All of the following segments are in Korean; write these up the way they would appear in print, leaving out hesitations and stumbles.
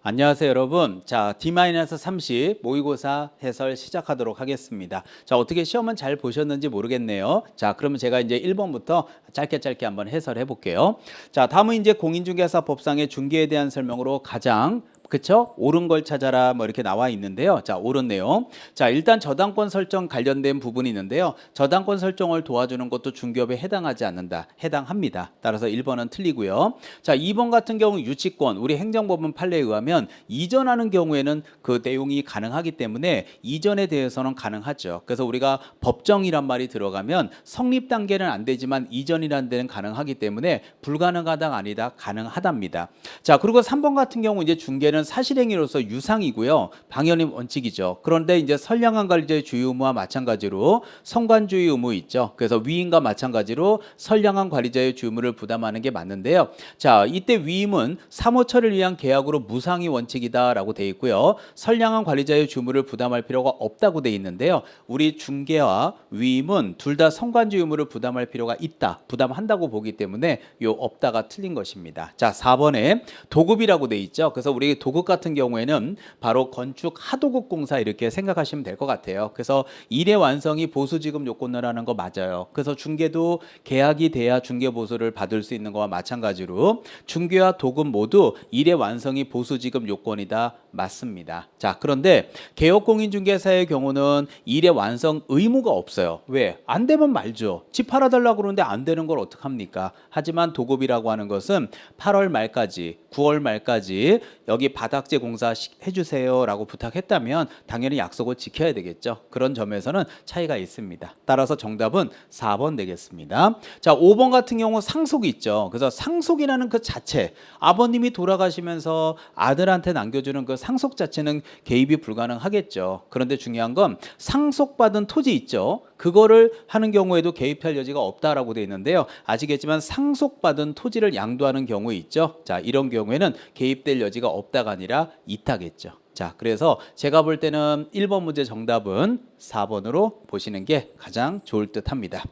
안녕하세요, 여러분. 자, D-30 모의고사 해설 시작하도록 하겠습니다. 자, 어떻게 시험은 잘 보셨는지 모르겠네요. 자, 그러면 제가 이제 1번부터 짧게 한번 해설해 볼게요. 자, 다음은 이제 공인중개사법상의 중개에 대한 설명으로 가장 그쵸? 옳은 걸 찾아라 뭐 이렇게 나와 있는데요. 자, 옳은 내용. 자, 일단 저당권 설정 관련된 부분이 있는데요. 저당권 설정을 도와주는 것도 중개업에 해당하지 않는다. 해당합니다. 따라서 1번은 틀리고요. 자, 2번 같은 경우 유치권, 우리 행정법원 판례에 의하면 이전하는 경우에는 그 내용이 가능하기 때문에 이전에 대해서는 가능하죠. 그래서 우리가 법정이란 말이 들어가면 성립 단계는 안 되지만 이전이라는 데는 가능하기 때문에 불가능하다 아니다 가능하답니다. 자, 그리고 3번 같은 경우 이제 중개는 사실행위로서 유상이고요. 방연의 원칙이죠. 그런데 이제 선량한 관리자의 주의 의무와 마찬가지로 성관주의 의무 있죠. 그래서 위임과 마찬가지로 선량한 관리자의 주의 의무를 부담하는 게 맞는데요. 자, 이때 위임은 사무처를 위한 계약으로 무상의 원칙이다라고 돼 있고요. 선량한 관리자의 주의 의무를 부담할 필요가 없다고 돼 있는데요. 우리 중개와 위임은 둘 다 성관주의 의무를 부담할 필요가 있다. 부담한다고 보기 때문에 요 없다가 틀린 것입니다. 자, 4번에 도급이라고 돼 있죠. 그래서 우리 도급 같은 경우에는 바로 건축 하도급 공사 이렇게 생각하시면 될 것 같아요. 그래서 일의 완성이 보수지급 요건이라는 거 맞아요. 그래서 중개도 계약이 돼야 중개 보수를 받을 수 있는 거와 마찬가지로 중개와 도급 모두 일의 완성이 보수지급 요건이다. 맞습니다. 자, 그런데 개업공인중개사의 경우는 일의 완성 의무가 없어요. 왜? 안 되면 말죠. 집 팔아달라고 그러는데 안 되는 걸 어떡합니까? 하지만 도급이라고 하는 것은 8월 말까지 9월 말까지 여기 바닥재 공사 해주세요 라고 부탁했다면 당연히 약속을 지켜야 되겠죠. 그런 점에서는 차이가 있습니다. 따라서 정답은 4번 되겠습니다. 자, 5번 같은 경우 상속이 있죠. 그래서 상속이라는 그 자체, 아버님이 돌아가시면서 아들한테 남겨주는 그 상속 자체는 개입이 불가능하겠죠. 그런데 중요한 건 상속받은 토지 있죠. 그거를 하는 경우에도 개입할 여지가 없다라고 되어 있는데요. 아시겠지만 상속받은 토지를 양도하는 경우 있죠. 자, 이런 경우에는 개입될 여지가 없다가 아니라 있다겠죠. 자, 그래서 제가 볼 때는 1번 문제 정답은 4번으로 보시는 게 가장 좋을 듯 합니다.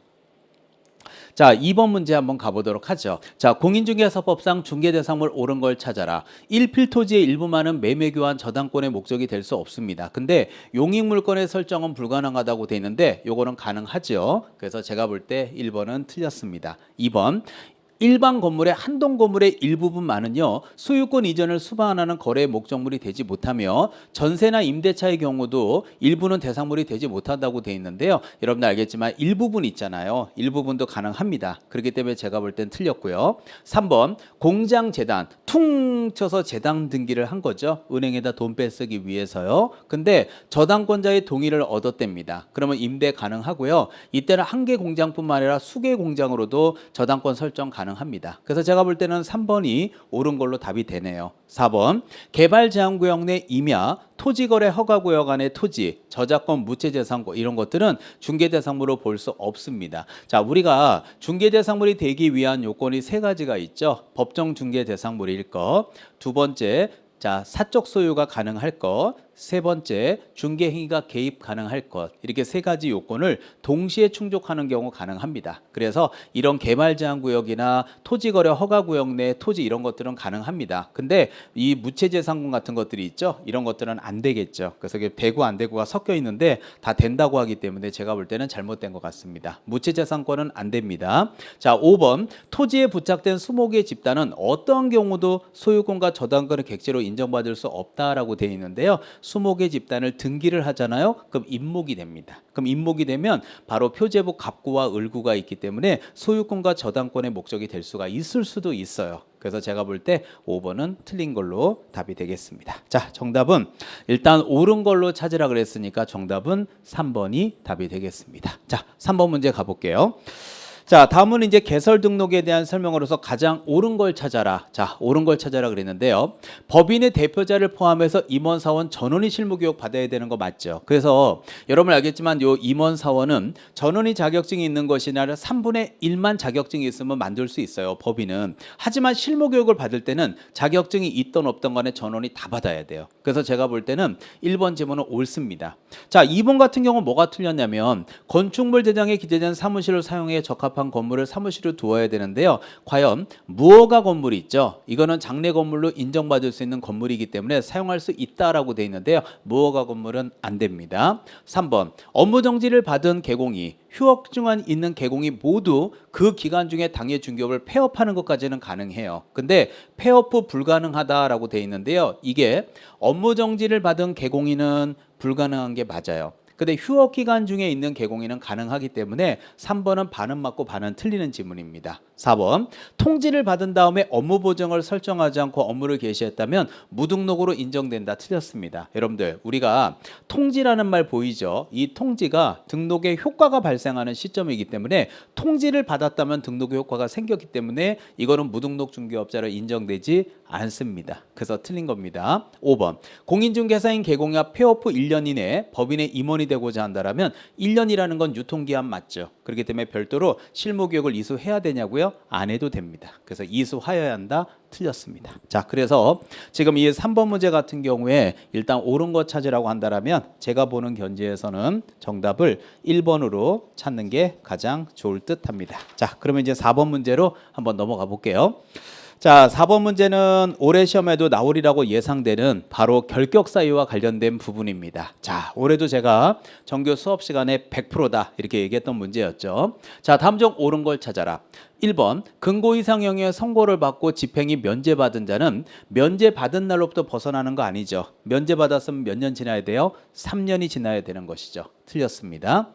자, 2번 문제 한번 가보도록 하죠. 자, 공인중개사법상 중개대상물 옳은 걸 찾아라. 1필토지의 일부만은 매매교환 저당권의 목적이 될 수 없습니다. 근데 용익물권의 설정은 불가능하다고 돼 있는데 요거는 가능하죠. 그래서 제가 볼 때 1번은 틀렸습니다. 2번 일반 건물의 한동 건물의 일부분만은요 소유권 이전을 수반하는 거래의 목적물이 되지 못하며 전세나 임대차의 경우도 일부는 대상물이 되지 못한다고 돼 있는데요. 여러분들 알겠지만 일부분 있잖아요. 일부분도 가능합니다. 그렇기 때문에 제가 볼 땐 틀렸고요. 3번 공장재단 퉁 쳐서 재단 등기를 한 거죠. 은행에다 돈 빼쓰기 위해서요. 근데 저당권자의 동의를 얻었답니다. 그러면 임대 가능하고요. 이때는 한 개 공장뿐만 아니라 수개 공장으로도 저당권 설정 가능합니다. 그래서 제가 볼 때는 3번이 옳은 걸로 답이 되네요. 4번 개발제한구역 내 임야 토지거래 허가구역 안의 토지, 저작권, 무채재산권 이런 것들은 중개대상물로 볼 수 없습니다. 자, 우리가 중개대상물이 되기 위한 요건이 세 가지가 있죠. 법정 중개대상물일 것, 두 번째 자, 사적 소유가 가능할 것, 세 번째 중개행위가 개입 가능할 것 이렇게 세 가지 요건을 동시에 충족하는 경우 가능합니다. 그래서 이런 개발제한구역이나 토지거래 허가구역 내 토지 이런 것들은 가능합니다. 근데 이 무채재산권 같은 것들이 있죠. 이런 것들은 안 되겠죠. 그래서 이게 되고 안 되고가 섞여 있는데 다 된다고 하기 때문에 제가 볼 때는 잘못된 것 같습니다. 무채재산권은 안 됩니다. 자, 5번 토지에 부착된 수목의 집단은 어떤 경우도 소유권과 저당권을 객체로 인정받을 수 없다라고 되어 있는데요. 수목의 집단을 등기를 하잖아요. 그럼 임목이 됩니다. 그럼 임목이 되면 바로 표제부 갑구와 을구가 있기 때문에 소유권과 저당권의 목적이 될 수가 있을 수도 있어요. 그래서 제가 볼 때 5번은 틀린 걸로 답이 되겠습니다. 자, 정답은 일단 옳은 걸로 찾으라 그랬으니까 정답은 3번이 답이 되겠습니다. 자, 3번 문제 가볼게요. 자, 다음은 이제 개설 등록에 대한 설명으로서 가장 옳은 걸 찾아라. 자, 옳은 걸 찾아라 그랬는데요. 법인의 대표자를 포함해서 임원사원 전원이 실무교육 받아야 되는 거 맞죠? 그래서 여러분 알겠지만 요 임원사원은 전원이 자격증이 있는 것이 아니라 3분의 1만 자격증이 있으면 만들 수 있어요. 법인은. 하지만 실무교육을 받을 때는 자격증이 있던 없던 간에 전원이 다 받아야 돼요. 그래서 제가 볼 때는 1번 지문은 옳습니다. 자, 2번 같은 경우 뭐가 틀렸냐면 건축물 제작에 기재된 사무실을 사용해 적합한 적합한 건물을 사무실로 두어야 되는데요. 과연 무허가 건물이 있죠. 이거는 장래 건물로 인정받을 수 있는 건물이기 때문에 사용할 수 있다라고 돼 있는데요. 무허가 건물은 안 됩니다. 3번 업무 정지를 받은 개공이 휴업 중에 있는 개공이 모두 그 기간 중에 당해 중개업을 폐업하는 것까지는 가능해요. 근데 폐업 후 불가능하다라고 돼 있는데요. 이게 업무 정지를 받은 개공인은 불가능한 게 맞아요. 근데 휴업 기간 중에 있는 개공인은 가능하기 때문에 3번은 반은 맞고 반은 틀리는 지문입니다. 4번 통지를 받은 다음에 업무 보정을 설정하지 않고 업무를 개시했다면 무등록으로 인정된다. 틀렸습니다. 여러분들 우리가 통지라는 말 보이죠? 이 통지가 등록에 효과가 발생하는 시점이기 때문에 통지를 받았다면 등록의 효과가 생겼기 때문에 이거는 무등록 중개업자로 인정되지 않습니다. 그래서 틀린 겁니다. 5번 공인중개사인 개공약 폐업 후 1년 이내에 법인의 임원이 되고자 한다면 1년이라는 건 유통기한 맞죠. 그렇기 때문에 별도로 실무교육을 이수해야 되냐고요? 안 해도 됩니다. 그래서 이수하여야 한다. 틀렸습니다. 자, 그래서 지금 이 3번 문제 같은 경우에 일단 옳은 거 찾으라고 한다면 제가 보는 견지에서는 정답을 1번으로 찾는 게 가장 좋을 듯 합니다. 자, 그러면 이제 4번 문제로 한번 넘어가 볼게요. 자, 4번 문제는 올해 시험에도 나오리라고 예상되는 바로 결격 사유와 관련된 부분입니다. 자, 올해도 제가 정규 수업 시간에 100%다 이렇게 얘기했던 문제였죠. 자, 다음 중 옳은 걸 찾아라. 1번 근고 이상형의 선고를 받고 집행이 면제받은 자는 면제받은 날로부터 벗어나는 거 아니죠. 면제받았으면 몇 년 지나야 돼요? 3년이 지나야 되는 것이죠. 틀렸습니다.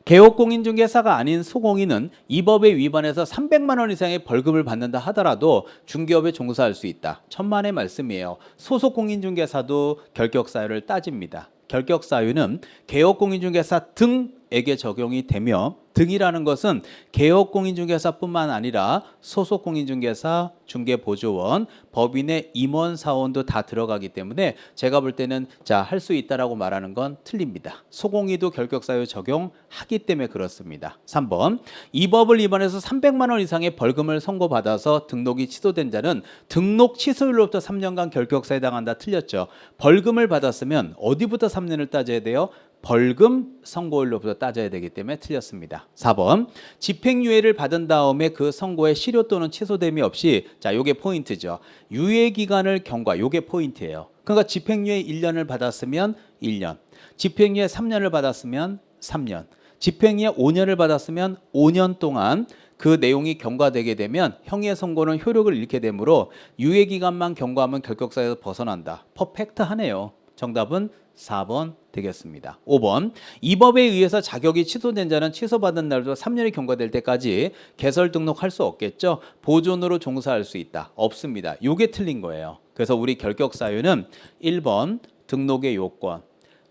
개업공인중개사가 아닌 소공인은 이 법에 위반해서 300만 원 이상의 벌금을 받는다 하더라도 중개업에 종사할 수 있다. 천만의 말씀이에요. 소속공인중개사도 결격사유를 따집니다. 결격사유는 개업공인중개사 등에게 적용이 되며 등이라는 것은 개업공인중개사뿐만 아니라 소속공인중개사, 중개보조원, 법인의 임원사원도 다 들어가기 때문에 제가 볼 때는 자, 할 수 있다라고 말하는 건 틀립니다. 소공인도 결격사유 적용하기 때문에 그렇습니다. 3번 이 법을 위반해서 300만 원 이상의 벌금을 선고받아서 등록이 취소된 자는 등록 취소일로부터 3년간 결격사유에 해당한다. 틀렸죠. 벌금을 받았으면 어디부터 3년을 따져야 돼요? 벌금 선고일로부터 따져야 되기 때문에 틀렸습니다. 4번 집행유예를 받은 다음에 그 선고의 실효 또는 취소됨이 없이 자, 요게 포인트죠. 유예기간을 경과, 요게 포인트예요. 그러니까 집행유예 1년을 받았으면 1년, 집행유예 3년을 받았으면 3년, 집행유예 5년을 받았으면 5년 동안 그 내용이 경과되게 되면 형의 선고는 효력을 잃게 되므로 유예기간만 경과하면 결격사유에서 벗어난다. 퍼펙트하네요. 정답은 4번 되겠습니다. 5번 이 법에 의해서 자격이 취소된 자는 취소받은 날부터 3년이 경과될 때까지 개설 등록할 수 없겠죠. 보존으로 종사할 수 있다. 없습니다. 요게 틀린 거예요. 그래서 우리 결격 사유는 1번 등록의 요건,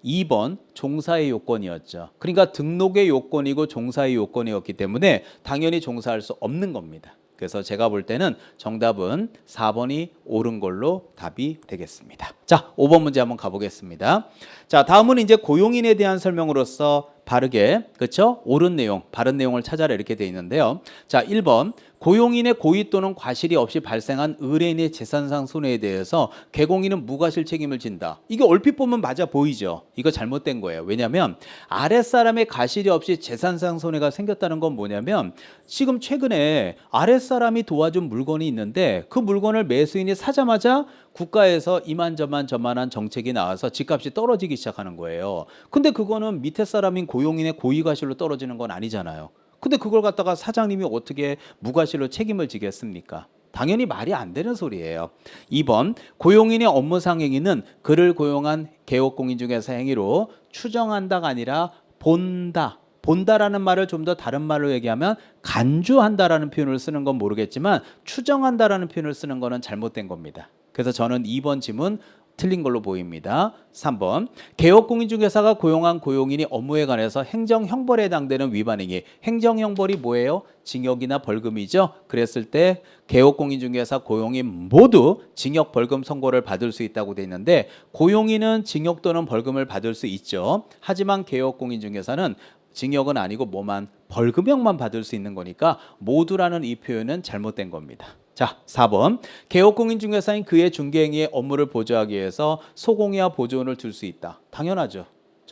2번 종사의 요건이었죠. 그러니까 등록의 요건이고 종사의 요건이었기 때문에 당연히 종사할 수 없는 겁니다. 그래서 제가 볼 때는 정답은 4번이 옳은 걸로 답이 되겠습니다. 자, 5번 문제 한번 가보겠습니다. 자, 다음은 이제 고용인에 대한 설명으로서 바르게, 그렇죠? 옳은 내용, 바른 내용을 찾아라 이렇게 돼 있는데요. 자, 1번 고용인의 고의 또는 과실이 없이 발생한 의뢰인의 재산상 손해에 대해서 개공인은 무과실 책임을 진다. 이게 얼핏 보면 맞아 보이죠. 이거 잘못된 거예요. 왜냐하면 아랫사람의 과실이 없이 재산상 손해가 생겼다는 건 뭐냐면 지금 최근에 아랫사람이 도와준 물건이 있는데 그 물건을 매수인이 사자마자 국가에서 이만저만 저만한 정책이 나와서 집값이 떨어지기 시작하는 거예요. 근데 그거는 밑에 사람인 고용인의 고의과실로 떨어지는 건 아니잖아요. 근데 그걸 갖다가 사장님이 어떻게 무과실로 책임을 지겠습니까? 당연히 말이 안 되는 소리예요. 2번 고용인의 업무상 행위는 그를 고용한 개업공인중개사 행위로 추정한다가 아니라 본다. 본다라는 말을 좀 더 다른 말로 얘기하면 간주한다라는 표현을 쓰는 건 모르겠지만 추정한다라는 표현을 쓰는 거는 잘못된 겁니다. 그래서 저는 2번 지문 틀린 걸로 보입니다. 3번 개업공인중개사가 고용한 고용인이 업무에 관해서 행정형벌에 해당되는 위반행위. 행정형벌이 뭐예요? 징역이나 벌금이죠. 그랬을 때 개업공인중개사 고용인 모두 징역 벌금 선고를 받을 수 있다고 돼 있는데 고용인은 징역 또는 벌금을 받을 수 있죠. 하지만 개업공인중개사는 징역은 아니고 뭐만 벌금형만 받을 수 있는 거니까 모두라는 이 표현은 잘못된 겁니다. 자, 4번 개업공인중개사인 그의 중개행위의 업무를 보조하기 위해서 소공이와 보조원을 둘 수 있다. 당연하죠.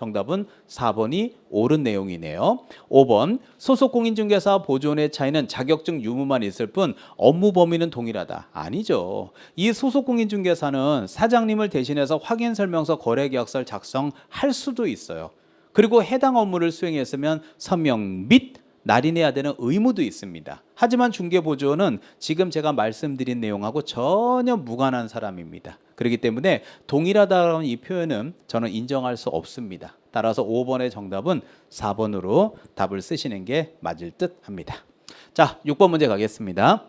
정답은 4번이 옳은 내용이네요. 5번 소속 공인중개사 보조원의 차이는 자격증 유무만 있을 뿐 업무 범위는 동일하다. 아니죠. 이 소속 공인중개사는 사장님을 대신해서 확인설명서 거래계약서를 작성할 수도 있어요. 그리고 해당 업무를 수행했으면 서명 및 날인해야 되는 의무도 있습니다. 하지만 중개보조원은 지금 제가 말씀드린 내용하고 전혀 무관한 사람입니다. 그렇기 때문에 동일하다는 이 표현은 저는 인정할 수 없습니다. 따라서 5번의 정답은 4번으로 답을 쓰시는 게 맞을 듯 합니다. 자, 6번 문제 가겠습니다.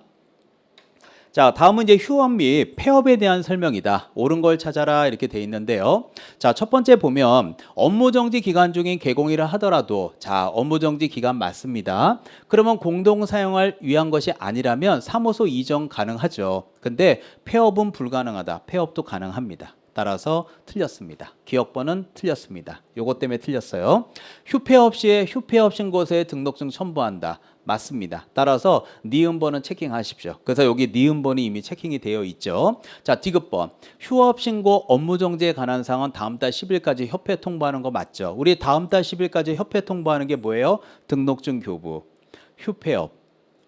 자, 다음은 이제 휴업 및 폐업에 대한 설명이다. 옳은 걸 찾아라 이렇게 돼 있는데요. 자, 첫 번째 보면 업무정지 기간 중인 개공이라 하더라도 자, 업무정지 기간 맞습니다. 그러면 공동 사용할 위한 것이 아니라면 사무소 이전 가능하죠. 근데 폐업은 불가능하다. 폐업도 가능합니다. 따라서 틀렸습니다. 기억번은 틀렸습니다. 요것 때문에 틀렸어요. 휴폐업 시에 휴폐업 신고서에 등록증 첨부한다. 맞습니다. 따라서 니은번은 체킹하십시오. 그래서 여기 니은번이 이미 체킹이 되어 있죠. 자, 디귿번. 휴업 신고 업무 정지에 관한 사항은 다음 달 10일까지 협회 통보하는 거 맞죠? 우리 다음 달 10일까지 협회 통보하는 게 뭐예요? 등록증 교부, 휴폐업.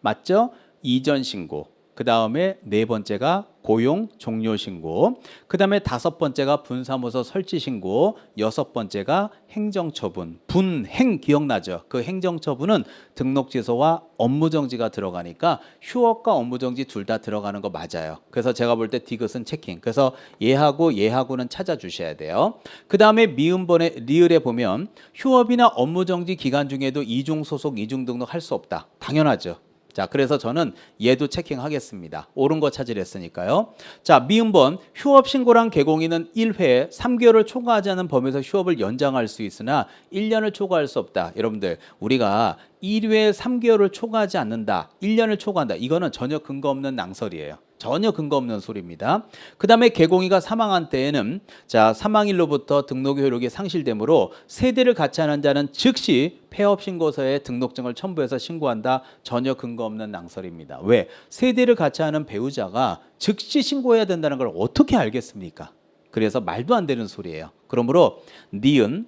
맞죠? 이전 신고. 그 다음에 네 번째가 고용 종료 신고, 그 다음에 다섯 번째가 분사무소 설치 신고, 여섯 번째가 행정처분. 분행 기억나죠? 그 행정처분은 등록취소와 업무정지가 들어가니까 휴업과 업무정지 둘 다 들어가는 거 맞아요. 그래서 제가 볼 때 디귿은 체킹. 그래서 얘하고는 찾아주셔야 돼요. 그 다음에 미음번에 리을에 보면 휴업이나 업무정지 기간 중에도 이중 소속, 이중 등록 할 수 없다. 당연하죠. 자, 그래서 저는 얘도 체킹하겠습니다. 옳은 거 찾으랬으니까요. 자, 미음번 휴업 신고랑 개공인은 1회에 3개월을 초과하지 않은 범위에서 휴업을 연장할 수 있으나 1년을 초과할 수 없다. 여러분들, 우리가 1회에 3개월을 초과하지 않는다. 1년을 초과한다. 이거는 전혀 근거 없는 낭설이에요. 전혀 근거 없는 소리입니다. 그 다음에 개공이가 사망한 때에는 자, 사망일로부터 등록 효력이 상실되므로 세대를 같이 하는 자는 즉시 폐업 신고서에 등록증을 첨부해서 신고한다. 전혀 근거 없는 낭설입니다. 왜? 세대를 같이 하는 배우자가 즉시 신고해야 된다는 걸 어떻게 알겠습니까? 그래서 말도 안 되는 소리예요. 그러므로 니은,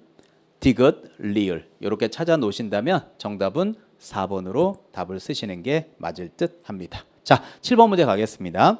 디귿, 리을 이렇게 찾아 놓으신다면 정답은 4번으로 답을 쓰시는 게 맞을 듯 합니다. 자, 7번 문제 가겠습니다.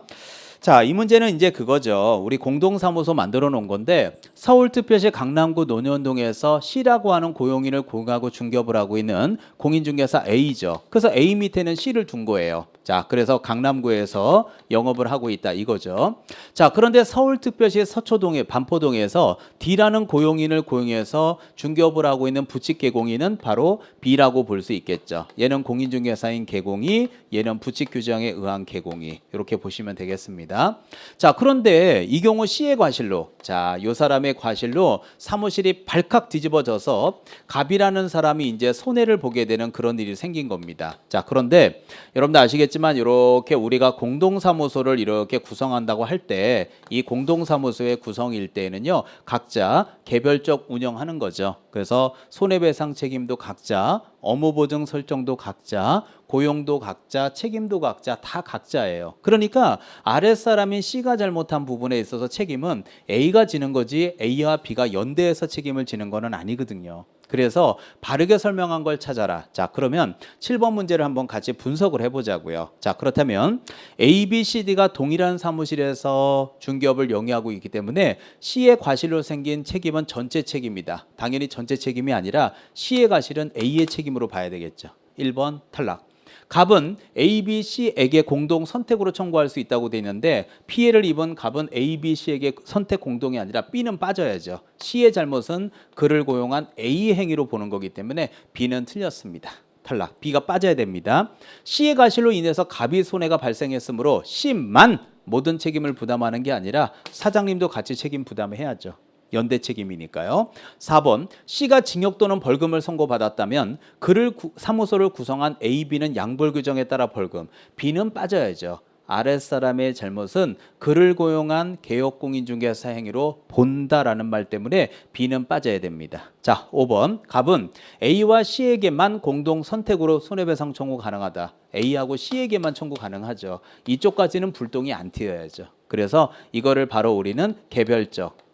자, 이 문제는 이제 그거죠. 우리 공동사무소 만들어 놓은 건데 서울특별시 강남구 논현동에서 C라고 하는 고용인을 고용하고 중개업을 하고 있는 공인중개사 A죠. 그래서 A 밑에는 C를 둔 거예요. 자, 그래서 강남구에서 영업을 하고 있다 이거죠. 자, 그런데 서울특별시 서초동의 반포동에서 D라는 고용인을 고용해서 중개업을 하고 있는 부칙 개공인은 바로 B라고 볼 수 있겠죠. 얘는 공인중개사인 개공이, 얘는 부칙 규정에 의한 개공이 이렇게 보시면 되겠습니다. 자, 그런데 이 경우 C의 과실로 자, 요 사람의 과실로 사무실이 발칵 뒤집어져서 갑이라는 사람이 이제 손해를 보게 되는 그런 일이 생긴 겁니다. 자, 그런데 여러분들 아시겠지만 이렇게 우리가 공동사무소를 이렇게 구성한다고 할 때 이 공동사무소의 구성일 때에는요 각자 개별적 운영하는 거죠. 그래서 손해배상 책임도 각자, 업무보증 설정도 각자, 고용도 각자, 책임도 각자, 다 각자예요. 그러니까 아랫사람인 C가 잘못한 부분에 있어서 책임은 A가 지는 거지 A와 B가 연대해서 책임을 지는 거는 아니거든요. 그래서 바르게 설명한 걸 찾아라. 자, 그러면 7번 문제를 한번 같이 분석을 해보자고요. 자, 그렇다면 A, B, C, D가 동일한 사무실에서 중개업을 영위하고 있기 때문에 C의 과실로 생긴 책임은 전체 책임이다. 당연히 전체 책임이 아니라 C의 과실은 A의 책임으로 봐야 되겠죠. 1번 탈락. 갑은 A, B, C에게 공동 선택으로 청구할 수 있다고 돼 있는데 피해를 입은 갑은 A, B, C에게 선택 공동이 아니라 B는 빠져야죠. C의 잘못은 그를 고용한 A의 행위로 보는 거기 때문에 B는 틀렸습니다. 탈락. B가 빠져야 됩니다. C의 과실로 인해서 갑이 손해가 발생했으므로 C만 모든 책임을 부담하는 게 아니라 사장님도 같이 책임 부담해야죠. 연대 책임이니까요. 4번 C가 징역 또는 벌금을 선고받았다면 사무소를 구성한 A, B는 양벌 규정에 따라 벌금, B는 빠져야죠. 아랫사람의 잘못은 그를 고용한 개업공인중개사 행위로 본다라는 말 때문에 B는 빠져야 됩니다. 자, 5번 갑은 A와 C에게만 공동 선택으로 손해배상 청구 가능하다. A하고 C에게만 청구 가능하죠. 이쪽까지는 불똥이 안 튀어야죠. 그래서 이거를 바로 우리는 개별적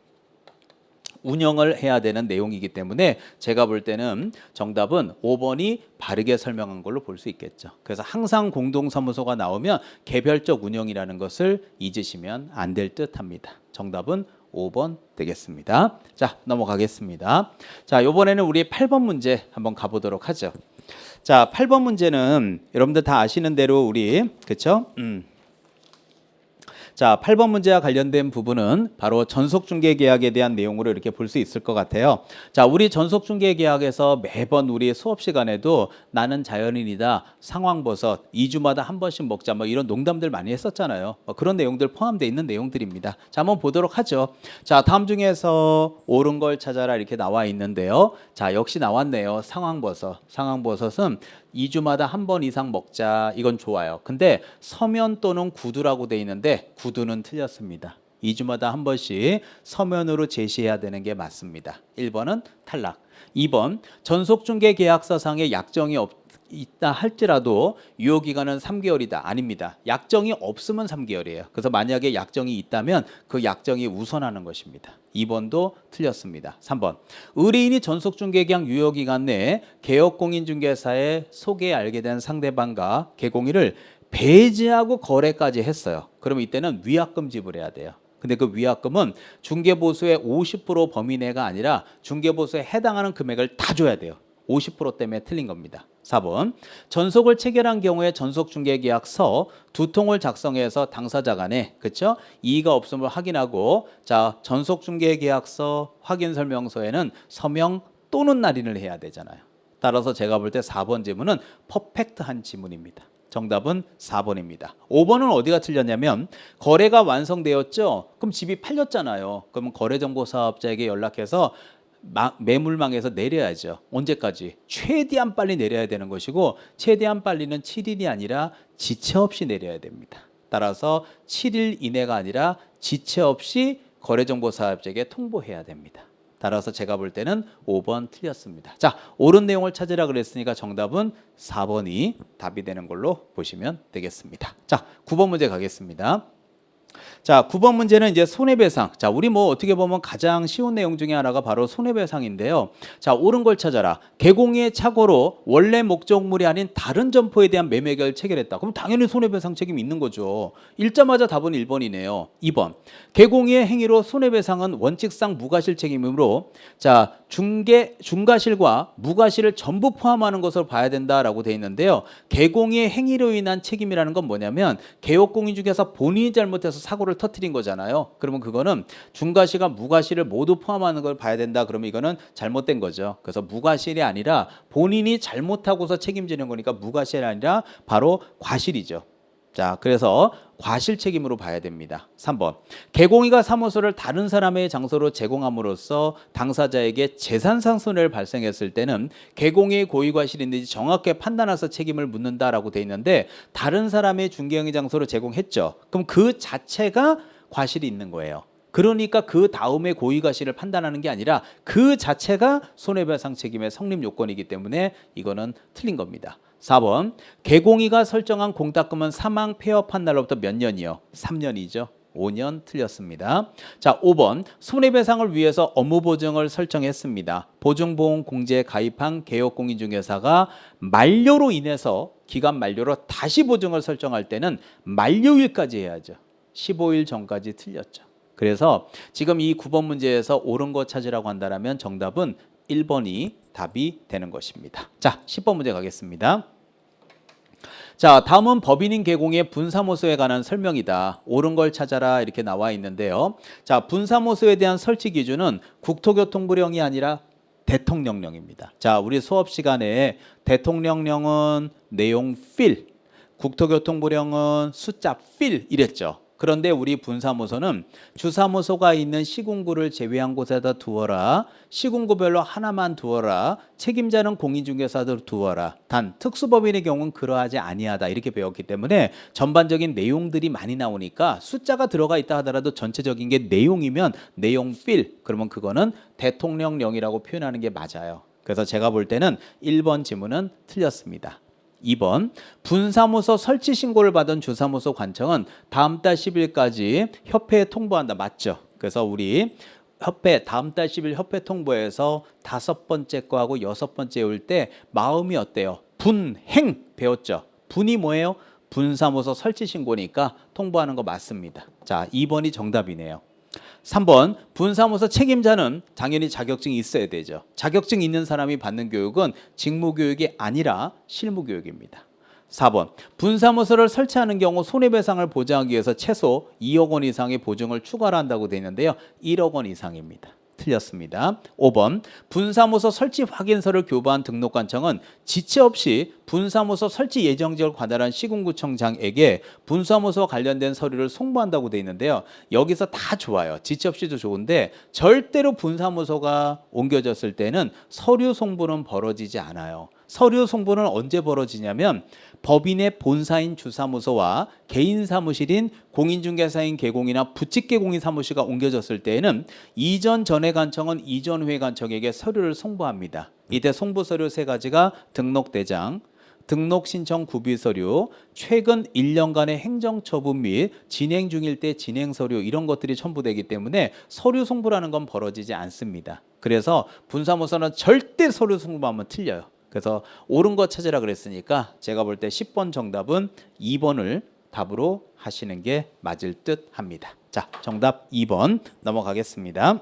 운영을 해야 되는 내용이기 때문에 제가 볼 때는 정답은 5번이 바르게 설명한 걸로 볼 수 있겠죠. 그래서 항상 공동사무소가 나오면 개별적 운영이라는 것을 잊으시면 안 될 듯합니다. 정답은 5번 되겠습니다. 자, 넘어가겠습니다. 자, 이번에는 우리 8번 문제 한번 가보도록 하죠. 자, 8번 문제는 여러분들 다 아시는 대로 우리 그렇죠? 자, 8번 문제와 관련된 부분은 바로 전속중개계약에 대한 내용으로 이렇게 볼 수 있을 것 같아요. 자, 우리 전속중개계약에서 매번 우리 수업 시간에도 나는 자연인이다, 상황버섯, 2주마다 한 번씩 먹자, 뭐 이런 농담들 많이 했었잖아요. 그런 내용들 포함되어 있는 내용들입니다. 자, 한번 보도록 하죠. 자, 다음 중에서 옳은 걸 찾아라 이렇게 나와 있는데요. 자, 역시 나왔네요. 상황버섯. 상황버섯은 2주마다 한 번 이상 먹자. 이건 좋아요. 근데 서면 또는 구두라고 돼 있는데 구두는 틀렸습니다. 2주마다 한 번씩 서면으로 제시해야 되는 게 맞습니다. 1번은 탈락. 2번 전속중개계약서상에 약정이 있다 할지라도 유효기간은 3개월이다. 아닙니다. 약정이 없으면 3개월이에요. 그래서 만약에 약정이 있다면 그 약정이 우선하는 것입니다. 2번도 틀렸습니다. 3번 의뢰인이 전속중개계약 유효기간 내에 개업공인중개사에 소개 알게 된 상대방과 개공인을 배제하고 거래까지 했어요. 그러면 이때는 위약금 지불해야 돼요. 근데 그 위약금은 중개보수의 50% 범위 내가 아니라 중개보수에 해당하는 금액을 다 줘야 돼요. 50% 때문에 틀린 겁니다. 4번 전속을 체결한 경우에 전속중개계약서 2통을 작성해서 당사자 간에 그렇죠? 이의가 없음을 확인하고 자 전속중개계약서 확인설명서에는 서명 또는 날인을 해야 되잖아요. 따라서 제가 볼 때 4번 지문은 퍼펙트한 지문입니다. 정답은 4번입니다. 5번은 어디가 틀렸냐면 거래가 완성되었죠? 그럼 집이 팔렸잖아요. 그러면 거래정보사업자에게 연락해서 매물망에서 내려야죠. 언제까지? 최대한 빨리 내려야 되는 것이고 최대한 빨리는 7일이 아니라 지체 없이 내려야 됩니다. 따라서 7일 이내가 아니라 지체 없이 거래정보사업자에게 통보해야 됩니다. 따라서 제가 볼 때는 5번 틀렸습니다. 자, 옳은 내용을 찾으라 그랬으니까 정답은 4번이 답이 되는 걸로 보시면 되겠습니다. 자, 9번 문제 가겠습니다. 자, 9번 문제는 이제 손해배상. 자, 우리 뭐 어떻게 보면 가장 쉬운 내용 중에 하나가 바로 손해배상인데요. 자, 옳은 걸 찾아라. 개공의 착오로 원래 목적물이 아닌 다른 점포에 대한 매매계약을 체결했다. 그럼 당연히 손해배상 책임이 있는 거죠. 읽자마자 답은 1번이네요. 2번. 개공의 행위로 손해배상은 원칙상 무과실 책임이므로 자, 중과실과 무과실을 전부 포함하는 것으로 봐야 된다라고 돼 있는데요. 개공의 행위로 인한 책임이라는 건 뭐냐면 개업공인중개사 본인이 잘못해서 사고를 터뜨린 거잖아요. 그러면 그거는 중과실과 무과실을 모두 포함하는 걸 봐야 된다. 그러면 이거는 잘못된 거죠. 그래서 무과실이 아니라 본인이 잘못하고서 책임지는 거니까 무과실이 아니라 바로 과실이죠. 자, 그래서 과실 책임으로 봐야 됩니다. 3번. 개공이가 사무소를 다른 사람의 장소로 제공함으로써 당사자에게 재산상 손해를 발생했을 때는 개공의 고의과실이 있는지 정확하게 판단해서 책임을 묻는다라고 돼 있는데 다른 사람의 중개행위 장소로 제공했죠. 그럼 그 자체가 과실이 있는 거예요. 그러니까 그 다음에 고의과실을 판단하는 게 아니라 그 자체가 손해배상 책임의 성립 요건이기 때문에 이거는 틀린 겁니다. 4번 개공이가 설정한 공탁금은 사망 폐업한 날로부터 몇 년이요? 3년이죠. 5년 틀렸습니다. 자, 5번 손해배상을 위해서 업무보증을 설정했습니다. 보증보험 공제에 가입한 개업공인중개사가 만료로 인해서 기간 만료로 다시 보증을 설정할 때는 만료일까지 해야죠. 15일 전까지 틀렸죠. 그래서 지금 이 9번 문제에서 옳은 거 찾으라고 한다면 정답은 1번이 답이 되는 것입니다. 자, 10번 문제 가겠습니다. 자, 다음은 법인인 개공의 분사무소에 관한 설명이다. 옳은 걸 찾아라 이렇게 나와 있는데요. 자, 분사무소에 대한 설치 기준은 국토교통부령이 아니라 대통령령입니다. 자, 우리 수업 시간에 대통령령은 내용 필, 국토교통부령은 숫자 필 이랬죠. 그런데 우리 분사무소는 주사무소가 있는 시군구를 제외한 곳에다 두어라. 시군구별로 하나만 두어라. 책임자는 공인중개사들 두어라. 단 특수법인의 경우는 그러하지 아니하다. 이렇게 배웠기 때문에 전반적인 내용들이 많이 나오니까 숫자가 들어가 있다 하더라도 전체적인 게 내용이면 내용 필. 그러면 그거는 대통령령이라고 표현하는 게 맞아요. 그래서 제가 볼 때는 1번 지문은 틀렸습니다. 2번 분사무소 설치 신고를 받은 주사무소 관청은 다음 달 10일까지 협회에 통보한다. 맞죠? 그래서 우리 협회 다음 달 10일 협회 통보에서 5번째 거하고 6번째 올 때 마음이 어때요? 분행 배웠죠? 분이 뭐예요? 분사무소 설치 신고니까 통보하는 거 맞습니다. 자, 2번이 정답이네요. 3번 분사무소 책임자는 당연히 자격증이 있어야 되죠. 자격증 있는 사람이 받는 교육은 직무교육이 아니라 실무교육입니다. 4번 분사무소를 설치하는 경우 손해배상을 보장하기 위해서 최소 2억 원 이상의 보증을 추가로 한다고 되어 있는데요. 1억 원 이상입니다. 틀렸습니다. 5번 분사무소 설치 확인서를 교부한 등록관청은 지체 없이 분사무소 설치 예정지역을 관할한 시군구청장에게 분사무소와 관련된 서류를 송부한다고 되어 있는데요. 여기서 다 좋아요. 지체 없이도 좋은데 절대로 분사무소가 옮겨졌을 때는 서류 송부는 벌어지지 않아요. 서류 송부는 언제 벌어지냐면 법인의 본사인 주사무소와 개인 사무실인 공인중개사인 개공이나 부칙개공인 사무실가 옮겨졌을 때에는 이전 전회관청은 이전 회관청에게 서류를 송부합니다. 이때 송부 서류 3가지가 등록대장, 등록신청 구비서류, 최근 1년간의 행정처분 및 진행 중일 때 진행서류 이런 것들이 첨부되기 때문에 서류 송부라는 건 벌어지지 않습니다. 그래서 분사무소는 절대 서류 송부하면 틀려요. 그래서 옳은 거 찾으라 그랬으니까 제가 볼 때 10번 정답은 2번을 답으로 하시는 게 맞을 듯 합니다. 자, 정답 2번 넘어가겠습니다.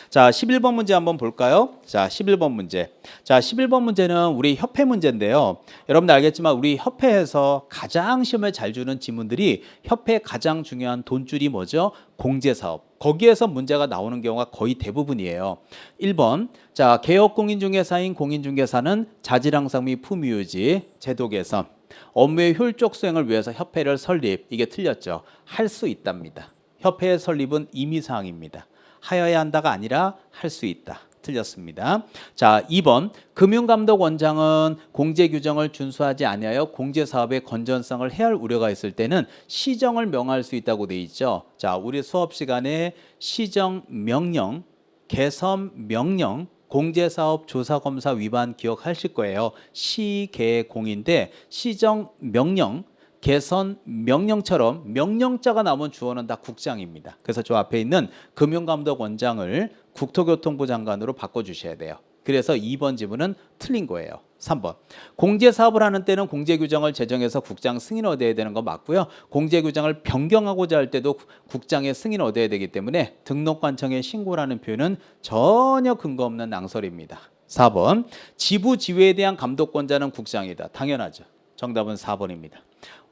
자, 11번 문제 한번 볼까요? 자, 11번 문제. 자, 11번 문제는 우리 협회 문제인데요. 여러분들 알겠지만 우리 협회에서 가장 시험에 잘 주는 지문들이 협회 가장 중요한 돈줄이 뭐죠? 공제사업. 거기에서 문제가 나오는 경우가 거의 대부분이에요. 1번. 자, 개업공인중개사인 공인중개사는 자질항상 및 품위유지, 제도 개선, 업무의 효율적 수행을 위해서 협회를 설립. 이게 틀렸죠. 할 수 있답니다. 협회의 설립은 임의사항입니다. 하여야 한다가 아니라 할 수 있다. 틀렸습니다. 자, 2번 금융감독원장은 공제규정을 준수하지 아니하여 공제사업의 건전성을 해할 우려가 있을 때는 시정을 명할 수 있다고 돼 있죠. 자, 우리 수업 시간에 시정명령, 개선명령, 공제사업 조사검사 위반 기억하실 거예요. 시개공인데 시정명령, 개선 명령처럼 명령자가 나오면 주어는 다 국장입니다. 그래서 저 앞에 있는 금융감독원장을 국토교통부 장관으로 바꿔주셔야 돼요. 그래서 2번 지문은 틀린 거예요. 3번 공제사업을 하는 때는 공제규정을 제정해서 국장 승인 얻어야 되는 거 맞고요. 공제규정을 변경하고자 할 때도 국장의 승인 얻어야 되기 때문에 등록관청에 신고라는 표현은 전혀 근거 없는 낭설입니다. 4번 지부지회에 대한 감독권자는 국장이다. 당연하죠. 정답은 4번입니다.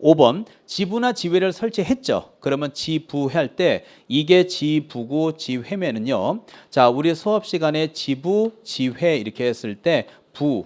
5번 지부나 지회를 설치했죠. 그러면 지부할 때 이게 지부고 지회면은요. 자, 우리 수업 시간에 지부, 지회 이렇게 했을 때 부,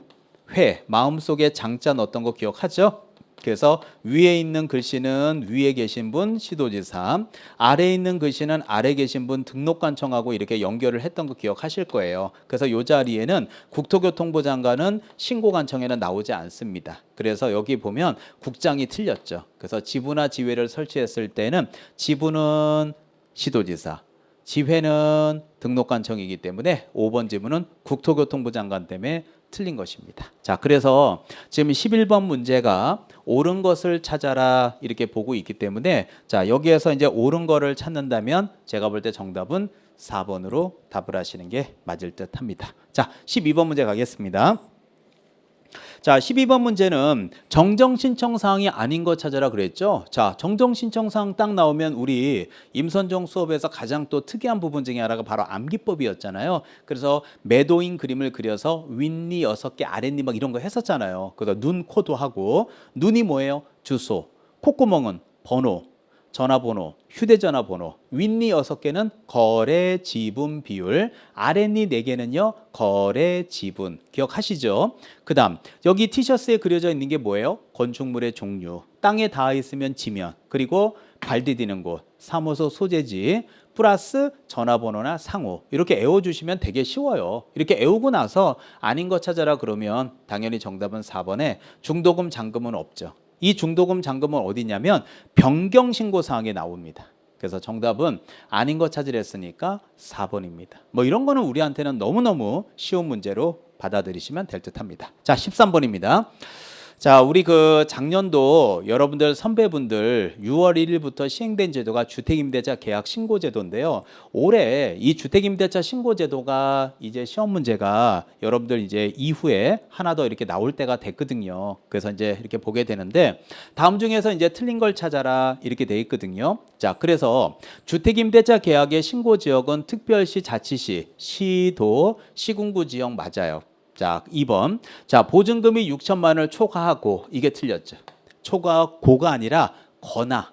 회 마음속에 장자 넣었던 거 기억하죠? 그래서 위에 있는 글씨는 위에 계신 분 시도지사, 아래에 있는 글씨는 아래 계신 분 등록관청하고 이렇게 연결을 했던 거 기억하실 거예요. 그래서 이 자리에는 국토교통부 장관은 신고관청에는 나오지 않습니다. 그래서 여기 보면 국장이 틀렸죠. 그래서 지부나 지회를 설치했을 때는 지부는 시도지사, 지회는 등록관청이기 때문에 5번 지문은 국토교통부 장관 때문에 틀린 것입니다. 자, 그래서 지금 11번 문제가 옳은 것을 찾아라 이렇게 보고 있기 때문에 자, 여기에서 이제 옳은 거를 찾는다면 제가 볼 때 정답은 4번으로 답을 하시는 게 맞을 듯 합니다. 자, 12번 문제 가겠습니다. 자, 12번 문제는 정정 신청 사항이 아닌 거 찾아라 그랬죠. 자, 정정 신청 사항 딱 나오면 우리 임선정 수업에서 가장 또 특이한 부분 중에 하나가 바로 암기법이었잖아요. 그래서 매도인 그림을 그려서 윗니 6개, 아랫니 막 이런 거 했었잖아요. 그래서 눈, 코도 하고 눈이 뭐예요? 주소, 콧구멍은 번호, 전화번호, 휴대전화번호, 윗니 6개는 거래 지분 비율, 아랫니 4개는요 거래 지분. 기억하시죠? 그 다음 여기 티셔츠에 그려져 있는 게 뭐예요? 건축물의 종류, 땅에 닿아 있으면 지면, 그리고 발 디디는 곳, 사무소 소재지, 플러스 전화번호나 상호. 이렇게 외워주시면 되게 쉬워요. 이렇게 외우고 나서 아닌 거 찾아라 그러면 당연히 정답은 4번에 중도금 잔금은 없죠. 이 중도금 잔금은 어디냐면 변경신고사항에 나옵니다. 그래서 정답은 아닌 거 찾으려 했으니까 4번입니다. 뭐 이런 거는 우리한테는 너무너무 쉬운 문제로 받아들이시면 될 듯합니다. 자, 13번입니다. 자, 우리 그 작년도 여러분들 선배분들 6월 1일부터 시행된 제도가 주택임대차 계약 신고 제도인데요. 올해 이 주택임대차 신고 제도가 이제 시험 문제가 여러분들 이제 이후에 하나 더 이렇게 나올 때가 됐거든요. 그래서 이제 이렇게 보게 되는데 다음 중에서 이제 틀린 걸 찾아라 이렇게 돼 있거든요. 자, 그래서 주택임대차 계약의 신고 지역은 특별시, 자치시, 시도, 시군구 지역 맞아요. 자, 2번. 자, 보증금이 6천만 원을 초과하고 이게 틀렸죠. 초과고가 아니라 거나.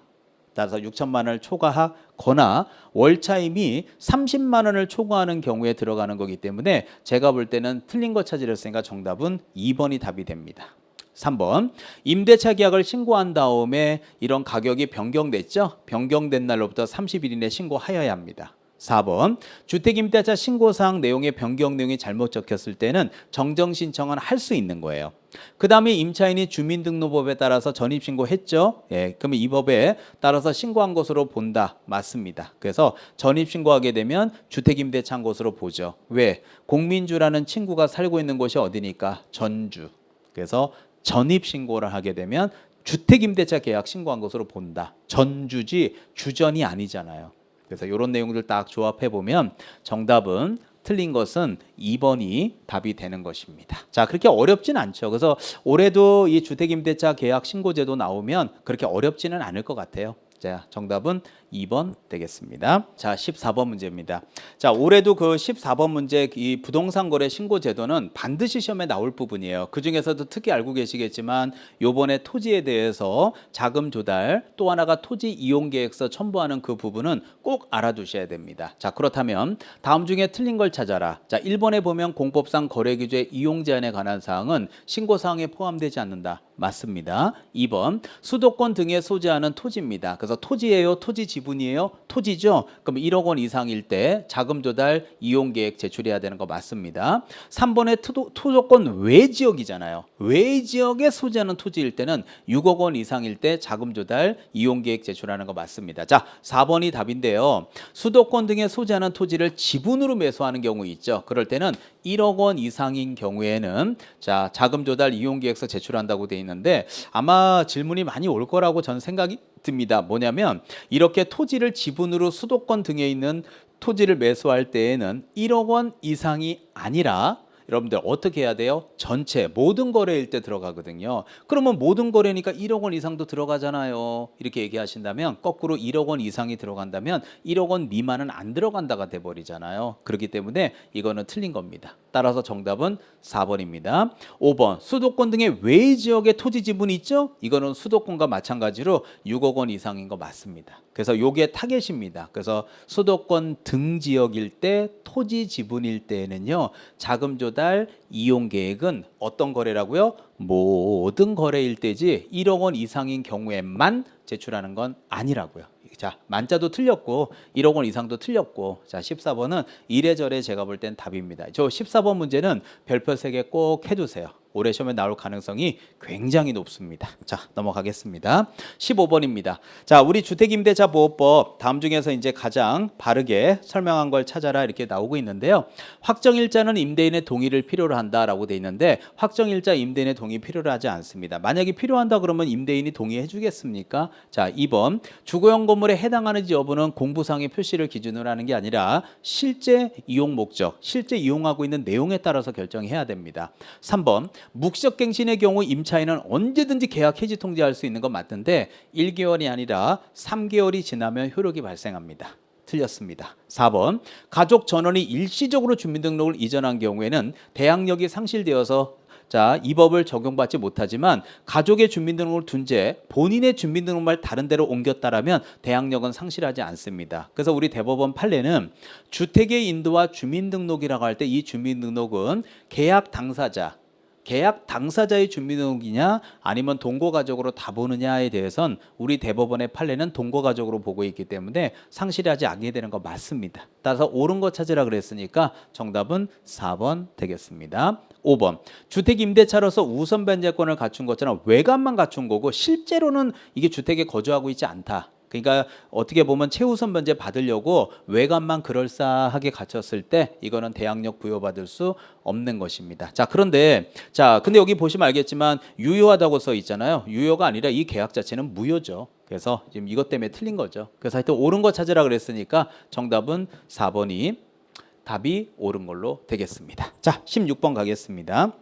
따라서 6천만 원을 초과하거나 월차임이 30만 원을 초과하는 경우에 들어가는 거기 때문에 제가 볼 때는 틀린 거 찾으려 했으니까 정답은 2번이 답이 됩니다. 3번. 임대차 계약을 신고한 다음에 이런 가격이 변경됐죠? 변경된 날로부터 30일 이내 신고하여야 합니다. 4번. 주택임대차 신고사항 내용의 변경 내용이 잘못 적혔을 때는 정정 신청은 할 수 있는 거예요. 그 다음에 임차인이 주민등록법에 따라서 전입신고했죠. 예, 그러면 이 법에 따라서 신고한 것으로 본다. 맞습니다. 그래서 전입신고하게 되면 주택임대차한 것으로 보죠. 왜? 공민주라는 친구가 살고 있는 곳이 어디니까? 전주. 그래서 전입신고를 하게 되면 주택임대차 계약 신고한 것으로 본다. 전주지 주전이 아니잖아요. 그래서 이런 내용들 딱 조합해 보면 정답은 틀린 것은 2번이 답이 되는 것입니다. 자, 그렇게 어렵진 않죠. 그래서 올해도 이 주택임대차 계약 신고제도 나오면 그렇게 어렵지는 않을 것 같아요. 자, 정답은 2번 되겠습니다. 자, 14번 문제입니다. 자, 올해도 그 14번 문제 이 부동산 거래 신고 제도는 반드시 시험에 나올 부분이에요. 그 중에서도 특히 알고 계시겠지만 요번에 토지에 대해서 자금 조달 또 하나가 토지 이용 계획서 첨부하는 그 부분은 꼭 알아두셔야 됩니다. 자, 그렇다면 다음 중에 틀린 걸 찾아라. 자, 1번에 보면 공법상 거래 규제 이용 제한에 관한 사항은 신고 사항에 포함되지 않는다. 맞습니다. 2번 수도권 등에 소재하는 토지입니다. 그래서 토지예요, 토지 지분이에요, 토지죠. 그럼 1억 원 이상일 때 자금 조달 이용 계획 제출해야 되는 거 맞습니다. 3번에 토지권 외 지역이잖아요. 외 지역에 소재하는 토지일 때는 6억 원 이상일 때 자금 조달 이용 계획 제출하는 거 맞습니다. 자, 4번이 답인데요. 수도권 등에 소재하는 토지를 지분으로 매수하는 경우 있죠. 그럴 때는 1억 원 이상인 경우에는 자, 자금 조달 이용 계획서 제출한다고 돼 있는데 아마 질문이 많이 올 거라고 저는 생각이 듭니다. 뭐냐면 이렇게 토지를 지분으로 수도권 등에 있는 토지를 매수할 때에는 1억 원 이상이 아니라 여러분들 어떻게 해야 돼요? 전체 모든 거래일 때 들어가거든요. 그러면 모든 거래니까 1억 원 이상도 들어가잖아요. 이렇게 얘기하신다면 거꾸로 1억 원 이상이 들어간다면 1억 원 미만은 안 들어간다가 돼버리잖아요. 그렇기 때문에 이거는 틀린 겁니다. 따라서 정답은 4번입니다. 5번 수도권 등의 외 지역에 토지 지분이 있죠? 이거는 수도권과 마찬가지로 6억 원 이상인 거 맞습니다. 그래서 요게 타겟입니다. 그래서 수도권 등 지역일 때 토지 지분일 때에는요. 자금 조달 이용 계획은 어떤 거래라고요? 모든 거래일 때지 1억 원 이상인 경우에만 제출하는 건 아니라고요. 자, 만자도 틀렸고 1억 원 이상도 틀렸고 자, 14번은 이래저래 제가 볼 땐 답입니다. 저 14번 문제는 별표 3개 꼭 해두세요. 올해 시험에 나올 가능성이 굉장히 높습니다. 자, 넘어가겠습니다. 15번입니다. 자, 우리 주택임대차보호법 다음 중에서 이제 가장 바르게 설명한 걸 찾아라 이렇게 나오고 있는데요. 확정일자는 임대인의 동의를 필요로 한다라고 돼 있는데 확정일자 임대인의 동의 필요로 하지 않습니다. 만약에 필요한다 그러면 임대인이 동의해 주겠습니까? 자, 2번 주거용 건물에 해당하는지 여부는 공부상의 표시를 기준으로 하는 게 아니라 실제 이용 목적, 실제 이용하고 있는 내용에 따라서 결정해야 됩니다. 3번 묵시적갱신의 경우 임차인은 언제든지 계약 해지 통지할 수 있는 건 맞는데 1개월이 아니라 3개월이 지나면 효력이 발생합니다. 틀렸습니다. 4번 가족 전원이 일시적으로 주민등록을 이전한 경우에는 대항력이 상실되어서 자, 이 법을 적용받지 못하지만 가족의 주민등록을 둔 채 본인의 주민등록만 다른 데로 옮겼다라면 대항력은 상실하지 않습니다. 그래서 우리 대법원 판례는 주택의 인도와 주민등록이라고 할 때 이 주민등록은 계약 당사자의 주민등록이냐 아니면 동거가족으로 다 보느냐에 대해선 우리 대법원의 판례는 동거가족으로 보고 있기 때문에 상실하지 않게 되는 거 맞습니다. 따라서 옳은 거 찾으라 그랬으니까 정답은 4번 되겠습니다. 5번 주택임대차로서 우선 변제권을 갖춘 것처럼 외관만 갖춘 거고 실제로는 이게 주택에 거주하고 있지 않다. 그러니까 어떻게 보면 최우선 변제 받으려고 외관만 그럴싸하게 갖췄을 때 이거는 대항력 부여받을 수 없는 것입니다. 자, 그런데 근데 여기 보시면 알겠지만 유효하다고 써 있잖아요. 유효가 아니라 이 계약 자체는 무효죠. 그래서 지금 이것 때문에 틀린 거죠. 그래서 하여튼 옳은 거 찾으라 그랬으니까 정답은 4번이 답이 옳은 걸로 되겠습니다. 자, 16번 가겠습니다.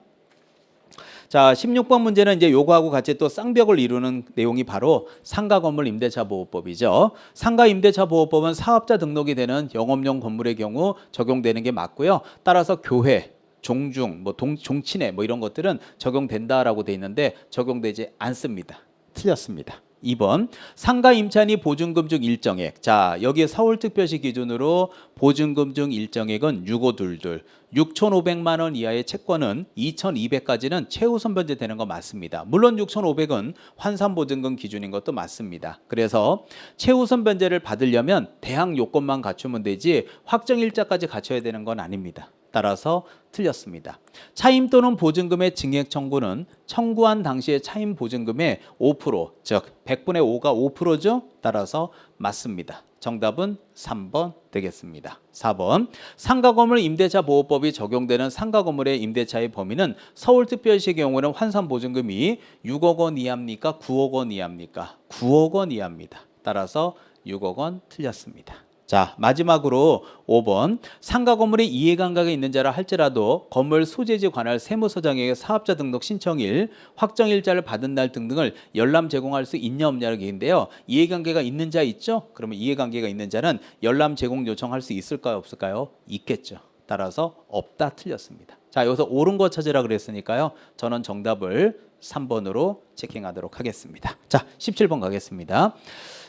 자, 16번 문제는 이제 요거하고 같이 또 쌍벽을 이루는 내용이 바로 상가 건물 임대차 보호법이죠. 상가 임대차 보호법은 사업자 등록이 되는 영업용 건물의 경우 적용되는 게 맞고요. 따라서 교회, 종중, 종친회 이런 것들은 적용된다라고 돼 있는데 적용되지 않습니다. 틀렸습니다. 2번 상가 임차인이 보증금 중 일정액. 자, 여기 서울특별시 기준으로 보증금 중 일정액은 6522 6,500만 원 이하의 채권은 2,200까지는 최우선 변제되는 거 맞습니다. 물론 6,500은 환산보증금 기준인 것도 맞습니다. 그래서 최우선 변제를 받으려면 대항 요건만 갖추면 되지 확정일자까지 갖춰야 되는 건 아닙니다. 따라서 틀렸습니다. 차임 또는 보증금의 증액 청구는 청구한 당시의 차임 보증금의 5%, 즉 100분의 5가 5%죠? 따라서 맞습니다. 정답은 3번 되겠습니다. 4번 상가건물 임대차 보호법이 적용되는 상가건물의 임대차의 범위는 서울특별시의 경우는 환산보증금이 6억 원 이하입니까? 9억 원 이하입니까? 9억 원 이하입니다. 따라서 6억 원 틀렸습니다. 자, 마지막으로 5번 상가 건물에 이해관계가 있는 자라 할지라도 건물 소재지 관할 세무서장에게 사업자 등록 신청일, 확정일자를 받은 날 등등을 열람 제공할 수 있냐 없냐는 얘기인데요. 이해관계가 있는 자 있죠? 그러면 이해관계가 있는 자는 열람 제공 요청할 수 있을까요? 없을까요? 있겠죠. 따라서 없다 틀렸습니다. 자, 여기서 옳은 거 찾으라 그랬으니까요. 저는 정답을 3번으로 체킹하도록 하겠습니다. 자, 17번 가겠습니다.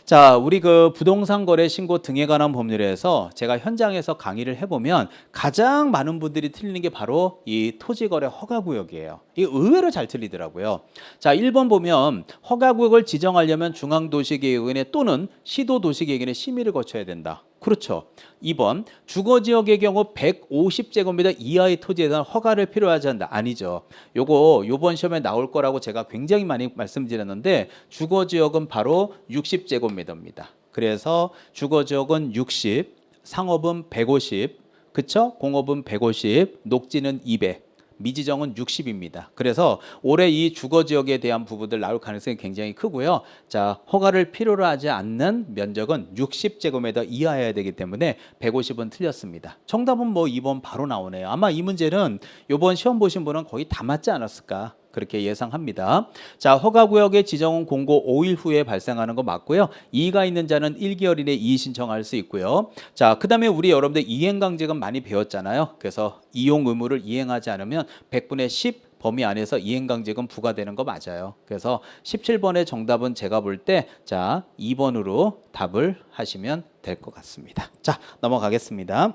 자, 우리 그 부동산 거래 신고 등에 관한 법률에서 제가 현장에서 강의를 해보면 가장 많은 분들이 틀리는 게 바로 이 토지거래 허가구역이에요. 이게 의외로 잘 틀리더라고요. 자, 1번 보면 허가구역을 지정하려면 중앙도시계획위원회 또는 시도도시계획위원회 심의를 거쳐야 된다. 그렇죠. 2번 주거지역의 경우 150제곱미터 이하의 토지에 대한 허가를 필요하지 않다. 아니죠. 요거 요번 시험에 나올 거라고 제가 굉장히 많이 말씀드렸는데 주거지역은 바로 60제곱미터입니다. 그래서 주거지역은 60, 상업은 150, 그쵸? 공업은 150, 녹지는 200. 미지정은 60입니다. 그래서 올해 이 주거지역에 대한 부분들 나올 가능성이 굉장히 크고요. 자, 허가를 필요로 하지 않는 면적은 60제곱미터 이하여야 되기 때문에 150은 틀렸습니다. 정답은 2번 바로 나오네요. 아마 이 문제는 이번 시험 보신 분은 거의 다 맞지 않았을까 그렇게 예상합니다. 자, 허가구역의 지정은 공고 5일 후에 발생하는 거 맞고요. 이의가 있는 자는 1개월 이내 이의 신청할 수 있고요. 자, 그 다음에 우리 여러분들 이행강제금 많이 배웠잖아요. 그래서 이용 의무를 이행하지 않으면 100분의 10 범위 안에서 이행강제금 부과되는 거 맞아요. 그래서 17번의 정답은 제가 볼 때 자, 2번으로 답을 하시면 될 것 같습니다. 자, 넘어가겠습니다.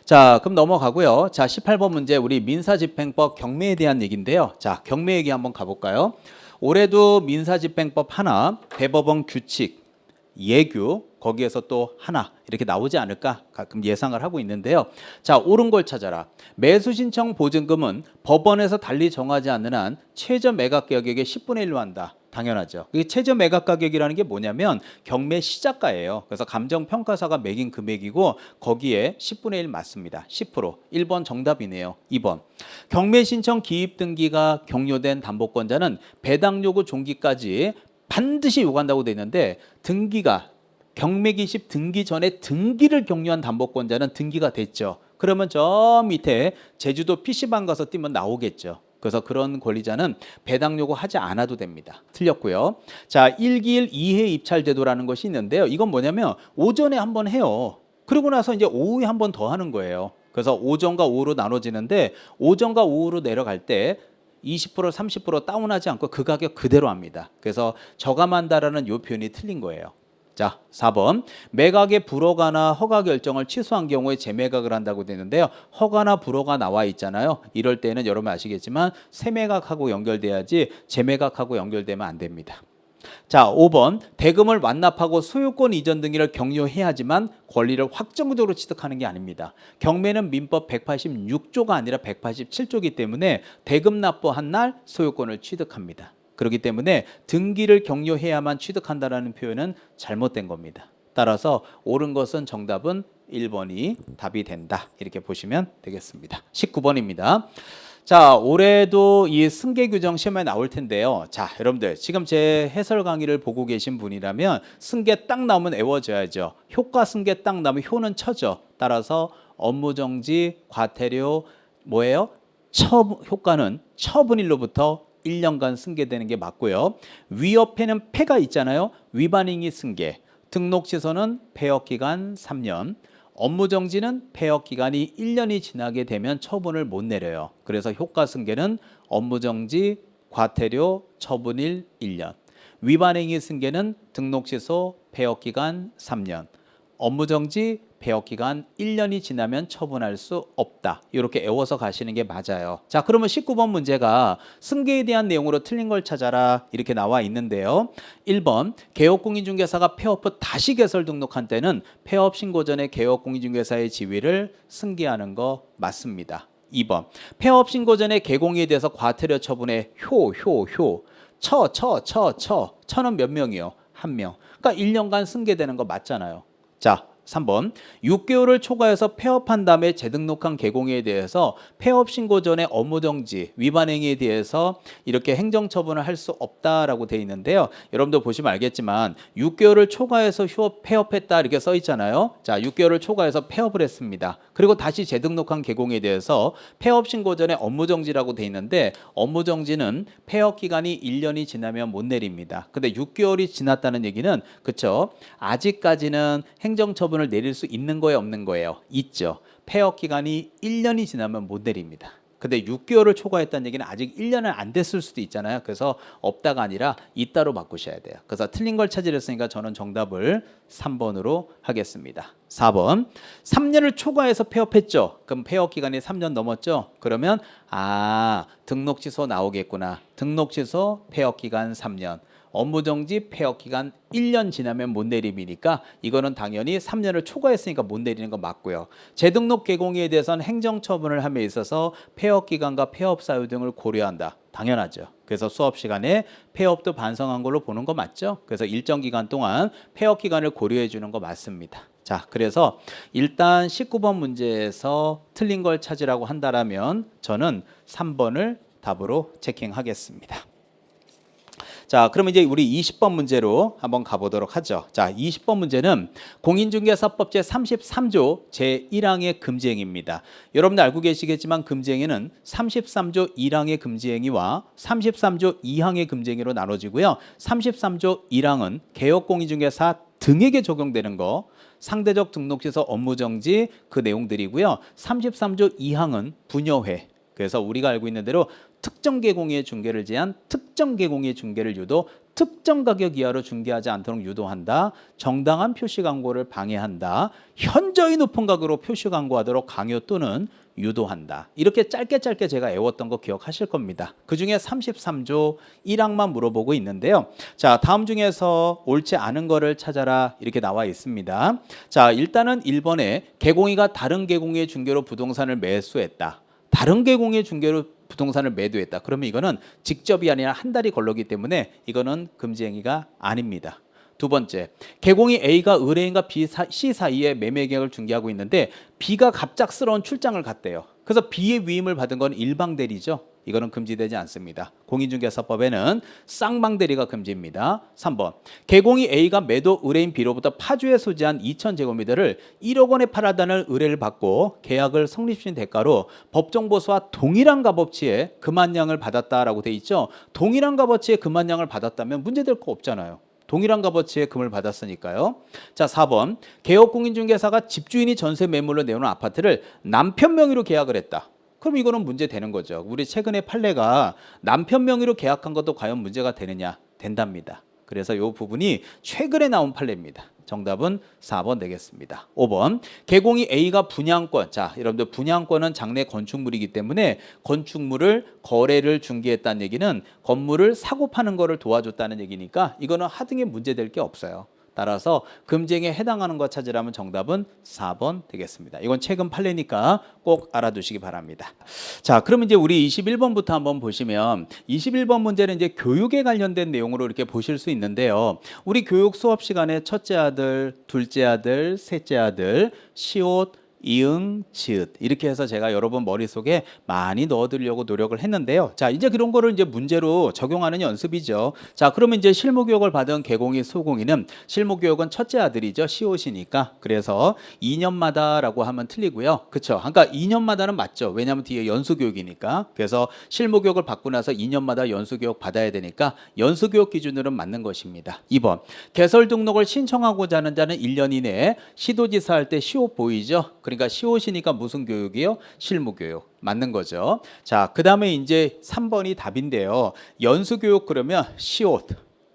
자, 그럼 넘어가고요. 자, 18번 문제 우리 민사집행법 경매에 대한 얘기인데요. 자, 경매 얘기 한번 가볼까요? 올해도 민사집행법 하나, 대법원 규칙, 예규 거기에서 또 하나 이렇게 나오지 않을까 가끔 예상을 하고 있는데요. 자, 옳은 걸 찾아라. 매수 신청 보증금은 법원에서 달리 정하지 않는 한 최저 매각 가격의 10분의 1로 한다. 당연하죠. 이 최저 매각 가격이라는 게 뭐냐면 경매 시작가예요. 그래서 감정평가사가 매긴 금액이고 거기에 10분의 1 맞습니다. 10%. 1번 정답이네요. 2번. 경매 신청 기입 등기가 경료된 담보권자는 배당 요구 종기까지 반드시 요구한다고 돼 있는데 등기가 경매 기십 등기 전에 등기를 격려한 담보권자는 등기가 됐죠. 그러면 저 밑에 제주도 PC방 가서 뛰면 나오겠죠. 그래서 그런 권리자는 배당 요구하지 않아도 됩니다. 틀렸고요. 자, 1기일 2회 입찰 제도라는 것이 있는데요. 이건 뭐냐면 오전에 한번 해요. 그러고 나서 이제 오후에 한 번 더 하는 거예요. 그래서 오전과 오후로 나눠지는데 오전과 오후로 내려갈 때 20% 30% 다운하지 않고 그 가격 그대로 합니다. 그래서 저감한다라는 요 표현이 틀린 거예요. 자, 4번 매각의 불허가나 허가 결정을 취소한 경우에 재매각을 한다고 되는데요. 허가나 불허가 나와 있잖아요. 이럴 때는 여러분 아시겠지만 세매각하고 연결돼야지 재매각하고 연결되면 안 됩니다. 자, 5번 대금을 완납하고 소유권 이전 등기를 격려해야지만 권리를 확정적으로 취득하는 게 아닙니다. 경매는 민법 186조가 아니라 187조이기 때문에 대금 납부한 날 소유권을 취득합니다. 그렇기 때문에 등기를 격려해야만 취득한다라는 표현은 잘못된 겁니다. 따라서 옳은 것은 정답은 1번이 답이 된다. 이렇게 보시면 되겠습니다. 19번입니다. 자, 올해도 이 승계 규정 시험에 나올 텐데요. 자, 여러분들 지금 제 해설 강의를 보고 계신 분이라면 승계 딱 나오면 외워져야죠. 효과 승계 딱 나오면 효는 처죠. 따라서 업무정지, 과태료 뭐예요? 효과는 처분일로부터 1년간 승계되는 게 맞고요. 위협에는 폐가 있잖아요. 위반행위 승계, 등록 취소는 폐업 기간 3년, 업무 정지는 폐업 기간이 1년이 지나게 되면 처분을 못 내려요. 그래서 효과 승계는 업무 정지, 과태료, 처분일 1년. 위반행위 승계는 등록 취소, 폐업 기간 3년. 업무 정지, 폐업 기간 1년이 지나면 처분할 수 없다. 이렇게 외워서 가시는 게 맞아요. 자, 그러면 19번 문제가 승계에 대한 내용으로 틀린 걸 찾아라 이렇게 나와 있는데요. 1번 개업공인중개사가 폐업 후 다시 개설 등록한 때는 폐업 신고 전에 개업공인중개사의 지위를 승계하는 거 맞습니다. 2번 폐업 신고 전에 개공에 대해서 과태료 처분의 처는 몇 명이요? 1명. 그러니까 1년간 승계되는 거 맞잖아요. 자, 3번 6개월을 초과해서 폐업한 다음에 재등록한 개공에 대해서 폐업 신고 전에 업무정지, 위반행위에 대해서 이렇게 행정처분을 할 수 없다라고 돼 있는데요. 여러분도 보시면 알겠지만 6개월을 초과해서 폐업했다 이렇게 써 있잖아요. 자, 6개월을 초과해서 폐업을 했습니다. 그리고 다시 재등록한 개공에 대해서 폐업 신고 전에 업무정지라고 돼 있는데 업무정지는 폐업 기간이 1년이 지나면 못 내립니다. 근데 6개월이 지났다는 얘기는 그쵸? 아직까지는 행정처분 을 내릴 수 있는 거예요, 없는 거예요? 있죠. 폐업 기간이 1년이 지나면 못 내립니다. 근데 6개월을 초과했다는 얘기는 아직 1년은 안 됐을 수도 있잖아요. 그래서 없다가 아니라 있다로 바꾸셔야 돼요. 그래서 틀린 걸 찾으랬으니까 저는 정답을 3번으로 하겠습니다. 4번 3년을 초과해서 폐업했죠. 그럼 폐업 기간이 3년 넘었죠. 그러면 등록 취소 나오겠구나. 등록 취소 폐업 기간 3년. 업무정지 폐업 기간 1년 지나면 못 내림이니까 이거는 당연히 3년을 초과했으니까 못 내리는 거 맞고요. 재등록 개공에 대해서는 행정처분을 함에 있어서 폐업 기간과 폐업 사유 등을 고려한다. 당연하죠. 그래서 수업 시간에 폐업도 반성한 걸로 보는 거 맞죠? 그래서 일정 기간 동안 폐업 기간을 고려해 주는 거 맞습니다. 자, 그래서 일단 19번 문제에서 틀린 걸 찾으라고 한다면 저는 3번을 답으로 체킹하겠습니다. 자, 그럼 이제 우리 20번 문제로 한번 가보도록 하죠. 자, 20번 문제는 공인중개사법 제33조 제1항의 금지행위입니다. 여러분들 알고 계시겠지만 금지행위는 33조 1항의 금지행위와 33조 2항의 금지행위로 나눠지고요. 33조 1항은 개업공인중개사 등에게 적용되는 거, 상대적 등록 취소 업무정지 그 내용들이고요. 33조 2항은 분여회. 그래서 우리가 알고 있는 대로 특정 개공의 중개를 제한, 특정 개공의 중개를 유도, 특정 가격 이하로 중개하지 않도록 유도한다. 정당한 표시 광고를 방해한다. 현저히 높은 가격으로 표시 광고하도록 강요 또는 유도한다. 이렇게 짧게 제가 외웠던 거 기억하실 겁니다. 그중에 33조 1항만 물어보고 있는데요. 자, 다음 중에서 옳지 않은 거를 찾아라 이렇게 나와 있습니다. 자, 일단은 1번에 개공이가 다른 개공의 중개로 부동산을 매수했다. 다른 개공의 중개로 부동산을 매도했다. 그러면 이거는 직접이 아니라 한 달이 걸르기 때문에 이거는 금지 행위가 아닙니다. 두 번째, 개공이 A가 의뢰인과 C 사이에 매매 계약을 중개하고 있는데 B가 갑작스러운 출장을 갔대요. 그래서 B의 위임을 받은 건 일방대리죠. 이거는 금지되지 않습니다. 공인중개사법에는 쌍방대리가 금지입니다. 3번, 개공이 A가 매도 의뢰인 B로부터 파주에 소지한 2,000제곱미터를 1억 원에 팔아다는 의뢰를 받고 계약을 성립시킨 대가로 법정보수와 동일한 값어치의 금한량을 받았다라고 돼 있죠. 동일한 값어치의 금한량을 받았다면 문제될 거 없잖아요. 동일한 값어치의 금을 받았으니까요. 자, 4번, 개업공인중개사가 집주인이 전세 매물로 내놓은 아파트를 남편 명의로 계약을 했다. 그럼 이거는 문제 되는 거죠. 우리 최근에 판례가 남편 명의로 계약한 것도 과연 문제가 되느냐? 된답니다. 그래서 이 부분이 최근에 나온 판례입니다. 정답은 4번 되겠습니다. 5번, 개공이 A가 분양권. 자, 여러분들 분양권은 장내 건축물이기 때문에 건축물을 거래를 중개했다는 얘기는 건물을 사고 파는 거를 도와줬다는 얘기니까 이거는 하등에 문제될 게 없어요. 따라서 금지행위에 해당하는 것 찾으라면 정답은 4번 되겠습니다. 이건 최근 판례니까 꼭 알아두시기 바랍니다. 자, 그러면 이제 우리 21번부터 한번 보시면 21번 문제는 이제 교육에 관련된 내용으로 이렇게 보실 수 있는데요. 우리 교육 수업 시간에 첫째 아들, 둘째 아들, 셋째 아들, 시옷, 이응, 지읒 이렇게 해서 제가 여러분 머릿속에 많이 넣어드리려고 노력을 했는데요. 자, 이제 그런 거를 이제 문제로 적용하는 연습이죠. 자, 그러면 이제 실무교육을 받은 개공이, 소공이는 실무교육은 첫째 아들이죠. 시옷이니까. 그래서 2년마다라고 하면 틀리고요. 그렇죠? 그러니까 2년마다는 맞죠. 왜냐하면 뒤에 연수교육이니까. 그래서 실무교육을 받고 나서 2년마다 연수교육 받아야 되니까 연수교육 기준으로는 맞는 것입니다. 2번, 개설 등록을 신청하고자 하는 자는 1년 이내에 시도지사 할 때 시옷 보이죠? 그러니까 시옷이니까 무슨 교육이요? 실무교육. 맞는 거죠. 자, 그 다음에 이제 3번이 답인데요. 연수교육 그러면 시옷,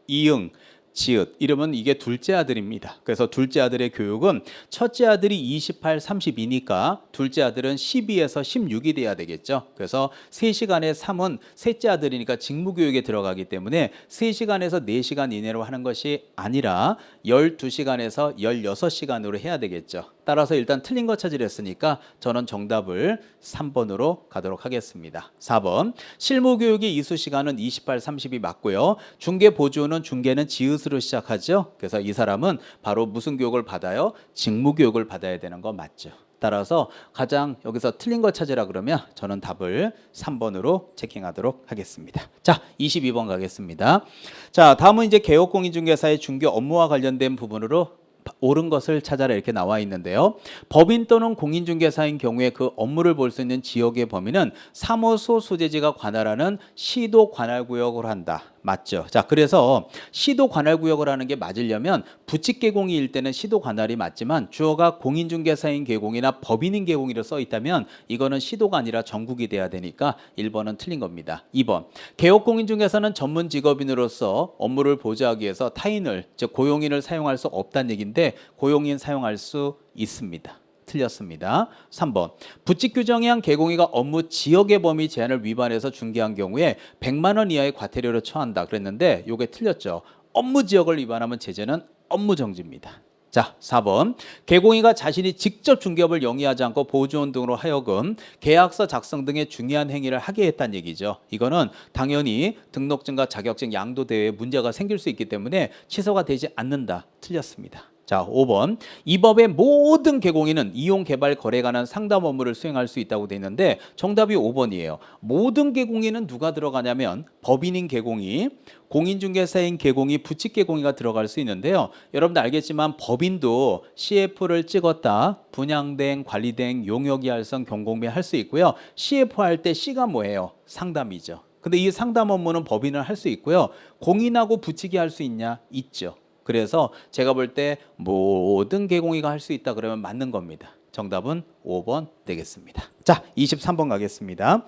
이응, 지읒 이러면 이게 둘째 아들입니다. 그래서 둘째 아들의 교육은 첫째 아들이 28, 32니까 둘째 아들은 12에서 16이 돼야 되겠죠. 그래서 3시간에 3은 셋째 아들이니까 직무교육에 들어가기 때문에 3시간에서 4시간 이내로 하는 것이 아니라 12시간에서 16시간으로 해야 되겠죠. 따라서 일단 틀린 거 찾으려 했으니까 저는 정답을 3번으로 가도록 하겠습니다. 4번, 실무교육의 이수시간은 28, 30이 맞고요. 중개보조는 중개는 지읒으로 시작하죠. 그래서 이 사람은 바로 무슨 교육을 받아요? 직무교육을 받아야 되는 거 맞죠. 따라서 가장 여기서 틀린 거 찾으라 그러면 저는 답을 3번으로 체킹하도록 하겠습니다. 자, 22번 가겠습니다. 자, 다음은 이제 개업공인중개사의 중개 업무와 관련된 부분으로 옳은 것을 찾아라 이렇게 나와 있는데요. 법인 또는 공인중개사인 경우에 그 업무를 볼 수 있는 지역의 범위는 사무소 소재지가 관할하는 시도 관할구역을 한다. 맞죠? 자, 그래서 시도 관할구역을 하는 게 맞으려면 부칙개공이일 때는 시도 관할이 맞지만 주어가 공인중개사인 개공이나 법인인 개공이로 써 있다면 이거는 시도가 아니라 전국이 돼야 되니까 1번은 틀린 겁니다. 2번, 개업공인중개사는 전문 직업인으로서 업무를 보좌하기 위해서 타인을, 즉 고용인을 사용할 수 없다는 얘기인데 고용인 사용할 수 있습니다. 틀렸습니다. 3번, 부칙 규정에 한 개공이가 업무 지역의 범위 제한을 위반해서 중개한 경우에 100만 원 이하의 과태료를 처한다 그랬는데 요게 틀렸죠. 업무 지역을 위반하면 제재는 업무 정지입니다. 자, 4번, 개공이가 자신이 직접 중개업을 영위하지 않고 보조원 등으로 하여금 계약서 작성 등의 중요한 행위를 하게 했다는 얘기죠. 이거는 당연히 등록증과 자격증 양도 대회에 문제가 생길 수 있기 때문에 취소가 되지 않는다. 틀렸습니다. 자, 5번, 이 법의 모든 개공인은 이용, 개발, 거래에 관한 상담 업무를 수행할 수 있다고 돼 있는데 정답이 5번이에요. 모든 개공인은 누가 들어가냐면 법인인 개공이, 공인중개사인 개공이, 부칙개공이가 들어갈 수 있는데요. 여러분들 알겠지만 법인도 CF를 찍었다, 분양대행, 관리대행, 용역이할성, 경공매 할 수 있고요. CF 할 때 C가 뭐예요? 상담이죠. 근데 이 상담 업무는 법인은 할 수 있고요. 공인하고 부칙이 할 수 있냐? 있죠. 그래서 제가 볼 때 모든 개공이가 할 수 있다 그러면 맞는 겁니다. 정답은 5번 되겠습니다. 자, 23번 가겠습니다.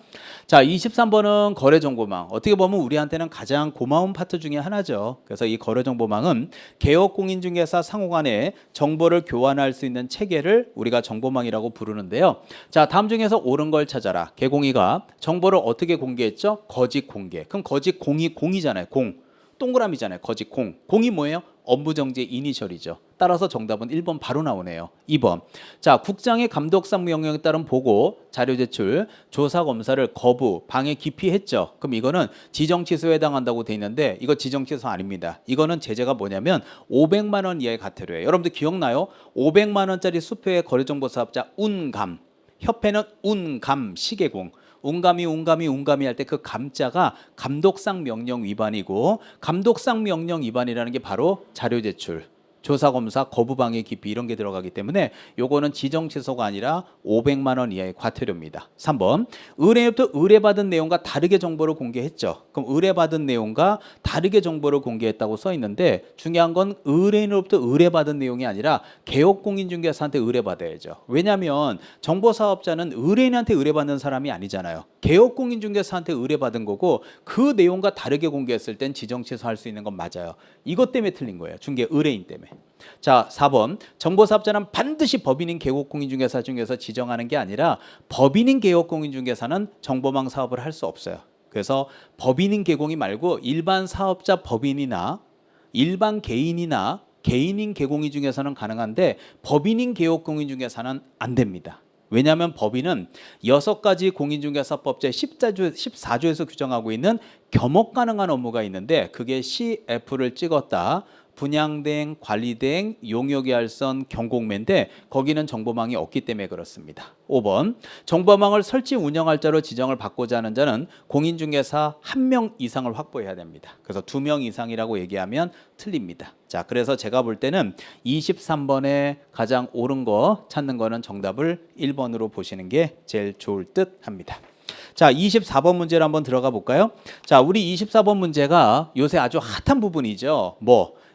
자, 23번은 거래정보망. 어떻게 보면 우리한테는 가장 고마운 파트 중에 하나죠. 그래서 이 거래정보망은 개업공인중개사 상호간에 정보를 교환할 수 있는 체계를 우리가 정보망이라고 부르는데요. 자, 다음 중에서 옳은 걸 찾아라. 개공이가 정보를 어떻게 공개했죠? 거짓 공개. 그럼 거짓 공이잖아요. 공. 동그라미잖아요. 거짓 공. 공이 뭐예요? 업무정지 이니셜이죠. 따라서 정답은 1번 바로 나오네요. 2번. 자, 국장의 감독상 명령에 따른 보고, 자료 제출, 조사 검사를 거부, 방해 기피했죠. 그럼 이거는 지정 취소에 해당한다고 돼 있는데 이거 지정 취소 아닙니다. 이거는 제재가 뭐냐면 500만 원 이하의 과태료예요. 여러분들 기억나요? 500만 원짜리 수표의 거래정보사업자 운감. 협회는 운감 시계공. 운감이 할 때 그 감자가 감독상 명령 위반이고 감독상 명령 위반이라는 게 바로 자료 제출, 조사검사, 거부방해 기피 이런 게 들어가기 때문에 요거는 지정 취소가 아니라 500만 원 이하의 과태료입니다. 3번, 의뢰인으로부터 의뢰받은 내용과 다르게 정보를 공개했죠. 그럼 의뢰받은 내용과 다르게 정보를 공개했다고 써 있는데 중요한 건 의뢰인으로부터 의뢰받은 내용이 아니라 개업공인중개사한테 의뢰받아야죠. 왜냐하면 정보사업자는 의뢰인한테 의뢰받는 사람이 아니잖아요. 개업공인중개사한테 의뢰받은 거고 그 내용과 다르게 공개했을 땐 지정 취소할 수 있는 건 맞아요. 이것 때문에 틀린 거예요. 중개 의뢰인 때문에. 자, 4번. 정보사업자는 반드시 법인인 개업공인중개사 중에서 지정하는 게 아니라 법인인 개업공인중개사는 정보망 사업을 할 수 없어요. 그래서 법인인 개공이 말고 일반 사업자 법인이나 일반 개인이나 개인인 개공인 중에서는 가능한데 법인인 개업공인 중에서는 안 됩니다. 왜냐하면 법인은 6가지 공인중개사법 제14조에서 규정하고 있는 겸업 가능한 업무가 있는데 그게 CF를 찍었다. 분양대행, 관리대행, 용역계약선, 경공매인데 거기는 정보망이 없기 때문에 그렇습니다. 5번 정보망을 설치 운영할 자로 지정을 받고자 하는 자는 공인중개사 1명 이상을 확보해야 됩니다. 그래서 2명 이상이라고 얘기하면 틀립니다. 자, 그래서 제가 볼 때는 23번에 가장 옳은 거 찾는 거는 정답을 1번으로 보시는 게 제일 좋을 듯 합니다. 자, 24번 문제를 한번 들어가 볼까요? 자, 우리 24번 문제가 요새 아주 핫한 부분이죠.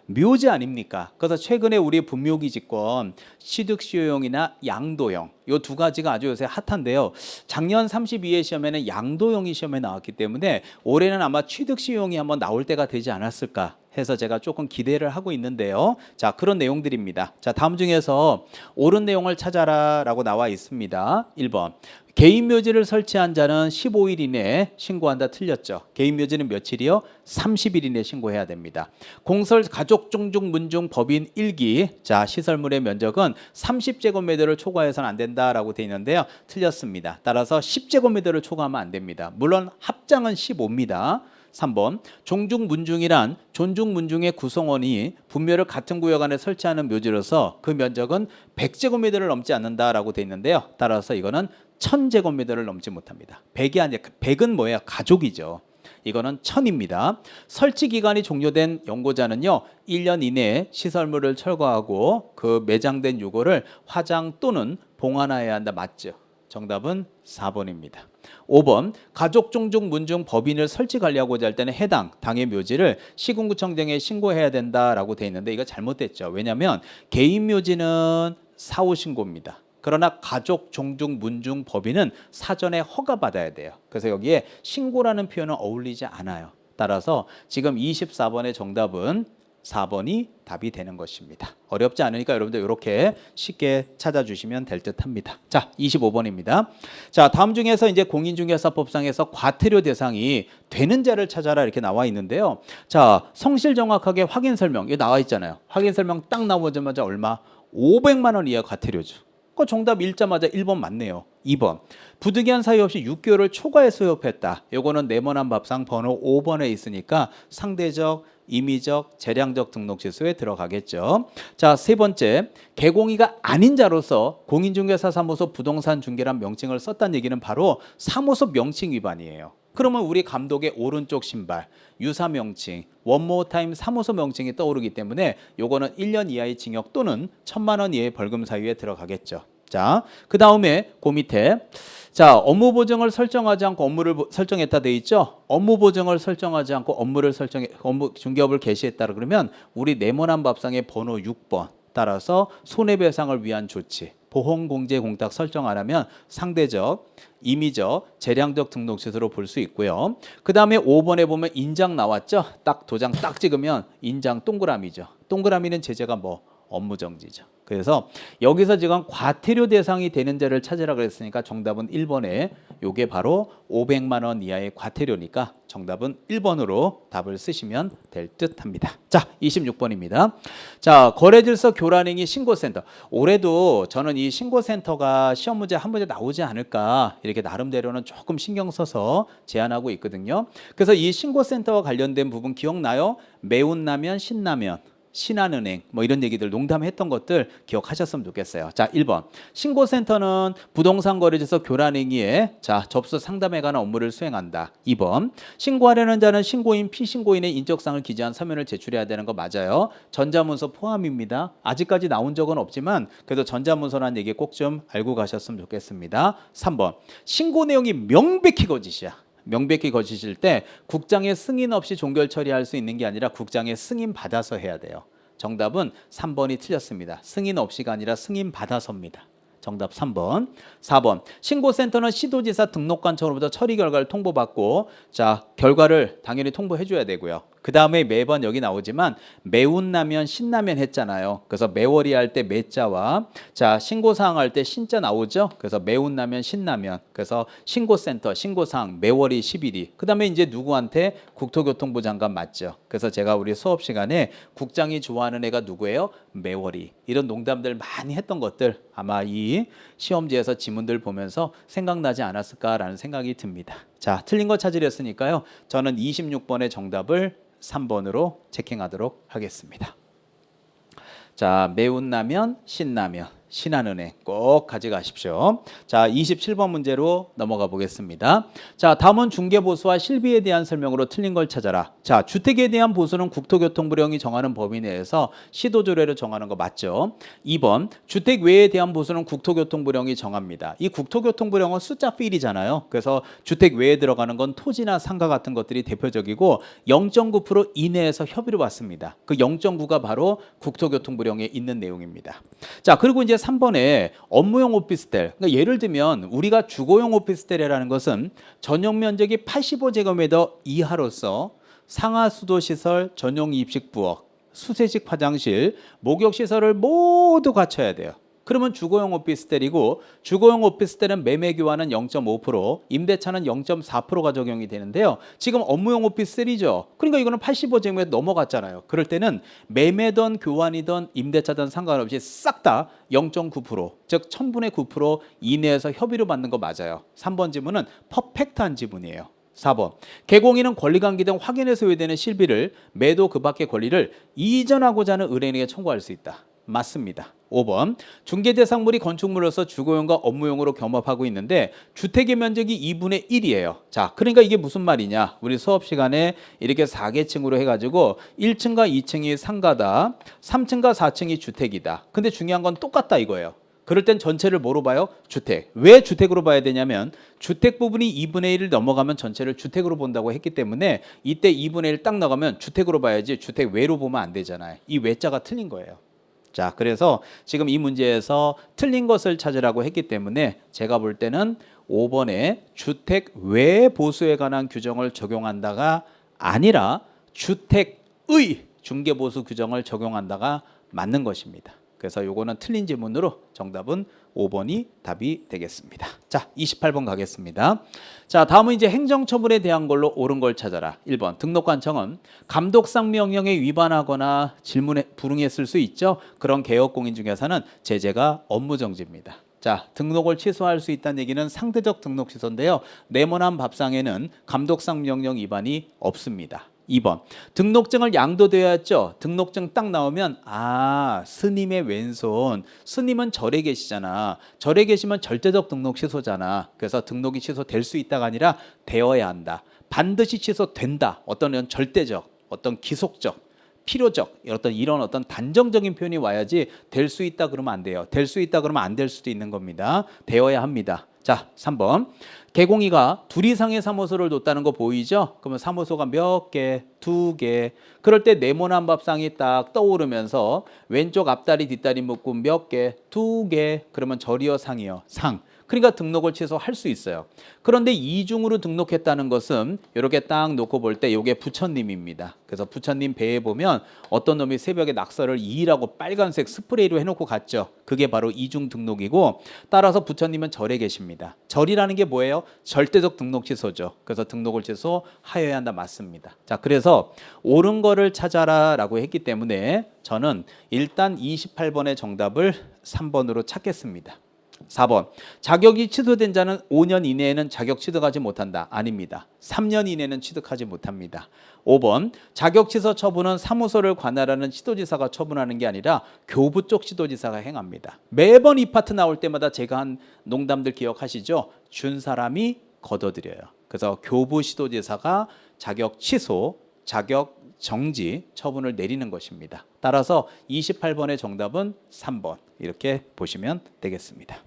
묘지 아닙니까? 그래서 최근에 우리 분묘기지권 취득시효용이나 양도형 이 두 가지가 아주 요새 핫한데요. 작년 32회 시험에는 양도형이 시험에 나왔기 때문에 올해는 아마 취득시효용이 한번 나올 때가 되지 않았을까 해서 제가 조금 기대를 하고 있는데요. 자, 그런 내용들입니다. 자, 다음 중에서 옳은 내용을 찾아라 라고 나와 있습니다. 1번 개인 묘지를 설치한 자는 15일 이내에 신고한다. 틀렸죠. 개인 묘지는 며칠이요? 30일 이내에 신고해야 됩니다. 공설 가족 종중 문중 법인 1기 자 시설물의 면적은 30제곱미터를 초과해서는 안 된다라고 되어 있는데요. 틀렸습니다. 따라서 10제곱미터를 초과하면 안 됩니다. 물론 합장은 15입니다. 3번 종중문중이란 존중문중의 구성원이 분묘를 같은 구역 안에 설치하는 묘지로서 그 면적은 100제곱미터를 넘지 않는다라고 되어 있는데요. 따라서 이거는 1000제곱미터를 넘지 못합니다. 100이 아니라 100은 뭐예요? 가족이죠. 이거는 1000입니다. 설치 기간이 종료된 연고자는요 1년 이내에 시설물을 철거하고 그 매장된 유고를 화장 또는 봉환해야 한다. 맞죠? 정답은 4번입니다. 5번 가족 종중 문중 법인을 설치 관리하고자 할 때는 해당 당의 묘지를 시군구청장에 신고해야 된다라고 돼 있는데 이거 잘못됐죠. 왜냐하면 개인 묘지는 사후 신고입니다. 그러나 가족 종중 문중 법인은 사전에 허가받아야 돼요. 그래서 여기에 신고라는 표현은 어울리지 않아요. 따라서 지금 24번의 정답은 4번이 답이 되는 것입니다. 어렵지 않으니까 여러분들 이렇게 쉽게 찾아주시면 될 듯합니다. 자, 25번입니다. 자, 다음 중에서 이제 공인중개사법상에서 과태료 대상이 되는 자를 찾아라 이렇게 나와 있는데요. 자, 성실 정확하게 확인 설명 이거 나와 있잖아요. 확인 설명 딱 나오자마자 얼마? 500만 원 이하 과태료죠. 그 정답 읽자마자 1번 맞네요. 2번 부득이한 사유 없이 6개월을 초과해 소요했다. 요거는 네모난 밥상 번호 5번에 있으니까 상대적, 임의적, 재량적 등록 지수에 들어가겠죠. 자, 세 번째 개공이가 아닌 자로서 공인중개사 사무소 부동산 중개란 명칭을 썼다는 얘기는 바로 사무소 명칭 위반이에요. 그러면 우리 감독의 오른쪽 신발, 유사 명칭, 원모타임 사무소 명칭이 떠오르기 때문에 요거는 1년 이하의 징역 또는 1000만 원 이하의 벌금 사유에 들어가겠죠. 자, 그 다음에 그 밑에 자 업무 보증을 설정하지 않고 업무를 설정했다 돼 있죠. 업무 보증을 설정하지 않고 업무 중개업을 개시했다 그러면 우리 네모난 밥상의 번호 6번 따라서 손해배상을 위한 조치 보험공제 공탁 설정 안 하면 상대적, 임의적, 재량적 등록 지수로 볼 수 있고요. 그 다음에 5번에 보면 인장 나왔죠. 딱 도장 딱 찍으면 인장 동그라미죠. 동그라미는 제재가 업무정지죠. 그래서 여기서 지금 과태료 대상이 되는 자를 찾으라 그랬으니까 정답은 1번에 요게 바로 500만 원 이하의 과태료니까 정답은 1번으로 답을 쓰시면 될 듯합니다. 자, 26번입니다. 자, 거래질서 교란행위 신고센터. 올해도 저는 이 신고센터가 시험 문제 한 문제 나오지 않을까 이렇게 나름대로는 조금 신경 써서 제안하고 있거든요. 그래서 이 신고센터와 관련된 부분 기억나요? 매운라면, 신라면. 신한은행 이런 얘기들 농담했던 것들 기억하셨으면 좋겠어요. 자, 1번 신고센터는 부동산 거래질서 교란행위에 자 접수 상담에 관한 업무를 수행한다. 2번 신고하려는 자는 신고인, 피신고인의 인적사항을 기재한 서면을 제출해야 되는 거 맞아요. 전자문서 포함입니다. 아직까지 나온 적은 없지만 그래도 전자문서라는 얘기 꼭 좀 알고 가셨으면 좋겠습니다. 3번 신고 내용이 명백히 거짓이야. 명백히 거짓일 때 국장의 승인 없이 종결 처리할 수 있는 게 아니라 국장의 승인 받아서 해야 돼요. 정답은 3번이 틀렸습니다. 승인 없이가 아니라 승인 받아서입니다. 정답 3번. 4번 신고센터는 시도지사 등록관청으로부터 처리 결과를 통보받고 자 결과를 당연히 통보해 줘야 되고요. 그 다음에 매번 여기 나오지만 매운 라면, 신라면 했잖아요. 그래서 매월이 할 때 매자와 자 신고사항 할 때 신자 나오죠. 그래서 매운 라면, 신라면. 그래서 신고센터, 신고사항 매월이 10일이. 그 다음에 이제 누구한테 국토교통부 장관 맞죠. 그래서 제가 우리 수업 시간에 국장이 좋아하는 애가 누구예요? 매월이. 이런 농담들 많이 했던 것들 아마 이 시험지에서 지문들 보면서 생각나지 않았을까라는 생각이 듭니다. 자, 틀린 거 찾으려 했으니까요. 저는 26번의 정답을 3번으로 체킹하도록 하겠습니다. 자, 매운 라면, 신라면, 신한은행 꼭 가져가십시오. 자, 27번 문제로 넘어가 보겠습니다. 자, 다음은 중개보수와 실비에 대한 설명으로 틀린 걸 찾아라. 자, 주택에 대한 보수는 국토교통부령이 정하는 범위 내에서 시도조례로 정하는 거 맞죠? 2번, 주택 외에 대한 보수는 국토교통부령이 정합니다. 이 국토교통부령은 숫자 필이잖아요. 그래서 주택 외에 들어가는 건 토지나 상가 같은 것들이 대표적이고 0.9% 이내에서 협의를 받습니다. 그 0.9가 바로 국토교통부령에 있는 내용입니다. 자, 그리고 이제 3번에 업무용 오피스텔. 그러니까 예를 들면 우리가 주거용 오피스텔이라는 것은 전용 면적이 85제곱미터 이하로서 상하수도 시설, 전용 입식 부엌, 수세식 화장실, 목욕 시설을 모두 갖춰야 돼요. 그러면 주거용 오피스텔이고 주거용 오피스텔은 매매 교환은 0.5%, 임대차는 0.4%가 적용이 되는데요. 지금 업무용 오피스텔이죠. 그러니까 이거는 85제곱미터 넘어갔잖아요. 그럴 때는 매매든 교환이든 임대차든 상관없이 싹 다 0.9%, 즉 1000분의 9% 이내에서 협의를 받는 거 맞아요. 3번 지문은 퍼펙트한 지문이에요. 4번, 개공인은 권리관계 등 확인에 소요되는 실비를 매도 그 밖의 권리를 이전하고자 하는 의뢰인에게 청구할 수 있다. 맞습니다. 5번, 중개대상물이 건축물로서 주거용과 업무용으로 겸업하고 있는데 주택의 면적이 2분의 1이에요. 자, 그러니까 이게 무슨 말이냐? 우리 수업 시간에 이렇게 4계층으로 해가지고 1층과 2층이 상가다, 3층과 4층이 주택이다. 근데 중요한 건 똑같다 이거예요. 그럴 땐 전체를 뭐로 봐요? 주택. 왜 주택으로 봐야 되냐면 주택 부분이 2분의 1을 넘어가면 전체를 주택으로 본다고 했기 때문에 이때 2분의 1 딱 나가면 주택으로 봐야지 주택 외로 보면 안 되잖아요. 이 외자가 틀린 거예요. 자, 그래서 지금 이 문제에서 틀린 것을 찾으라고 했기 때문에 제가 볼 때는 5번에 주택 외 보수에 관한 규정을 적용한다가 아니라 주택의 중개보수 규정을 적용한다가 맞는 것입니다. 그래서 요거는 틀린 지문으로 정답은 5번이 답이 되겠습니다. 자, 28번 가겠습니다. 자, 다음은 이제 행정처분에 대한 걸로 옳은 걸 찾아라. 1번, 등록관청은 감독상 명령에 위반하거나 질문에 불응했을 수 있죠. 그런 개업공인 중에서는 제재가 업무정지입니다. 자, 등록을 취소할 수 있다는 얘기는 상대적 등록 취소인데요. 네모난 밥상에는 감독상 명령 위반이 없습니다. 2번, 등록증을 양도되어야 했죠. 등록증 딱 나오면 스님의 왼손, 스님은 절에 계시잖아. 절에 계시면 절대적 등록 취소잖아. 그래서 등록이 취소될 수 있다가 아니라 되어야 한다. 반드시 취소된다. 어떤 절대적, 어떤 기속적, 필요적, 이런 어떤 단정적인 표현이 와야지 될 수 있다 그러면 안 돼요. 될 수 있다 그러면 안 될 수도 있는 겁니다. 되어야 합니다. 자, 3번. 개공이가 둘 이상의 사무소를 뒀다는 거 보이죠? 그러면 사무소가 몇 개? 2개. 그럴 때 네모난 밥상이 딱 떠오르면서 왼쪽 앞다리 뒷다리 묶음 몇 개? 2개. 그러면 절이요 상이요? 상. 그러니까 등록을 취소할 수 있어요. 그런데 이중으로 등록했다는 것은 이렇게 딱 놓고 볼 때 이게 부처님입니다. 그래서 부처님 배에 보면 어떤 놈이 새벽에 낙서를 2라고 빨간색 스프레이로 해놓고 갔죠. 그게 바로 이중 등록이고 따라서 부처님은 절에 계십니다. 절이라는 게 뭐예요? 절대적 등록 취소죠. 그래서 등록을 취소하여야 한다 맞습니다. 자, 그래서 옳은 거를 찾아라 라고 했기 때문에 저는 일단 28번의 정답을 3번으로 찾겠습니다. 4번, 자격이 취소된 자는 5년 이내에는 자격 취득하지 못한다. 아닙니다. 3년 이내는 취득하지 못합니다. 5번, 자격 취소 처분은 사무소를 관할하는 시도지사가 처분하는 게 아니라 교부 쪽 시도지사가 행합니다. 매번 이 파트 나올 때마다 제가 한 농담들 기억하시죠? 준 사람이 걷어들여요. 그래서 교부 시도지사가 자격 취소, 자격 정지 처분을 내리는 것입니다. 따라서 28번의 정답은 3번 이렇게 보시면 되겠습니다.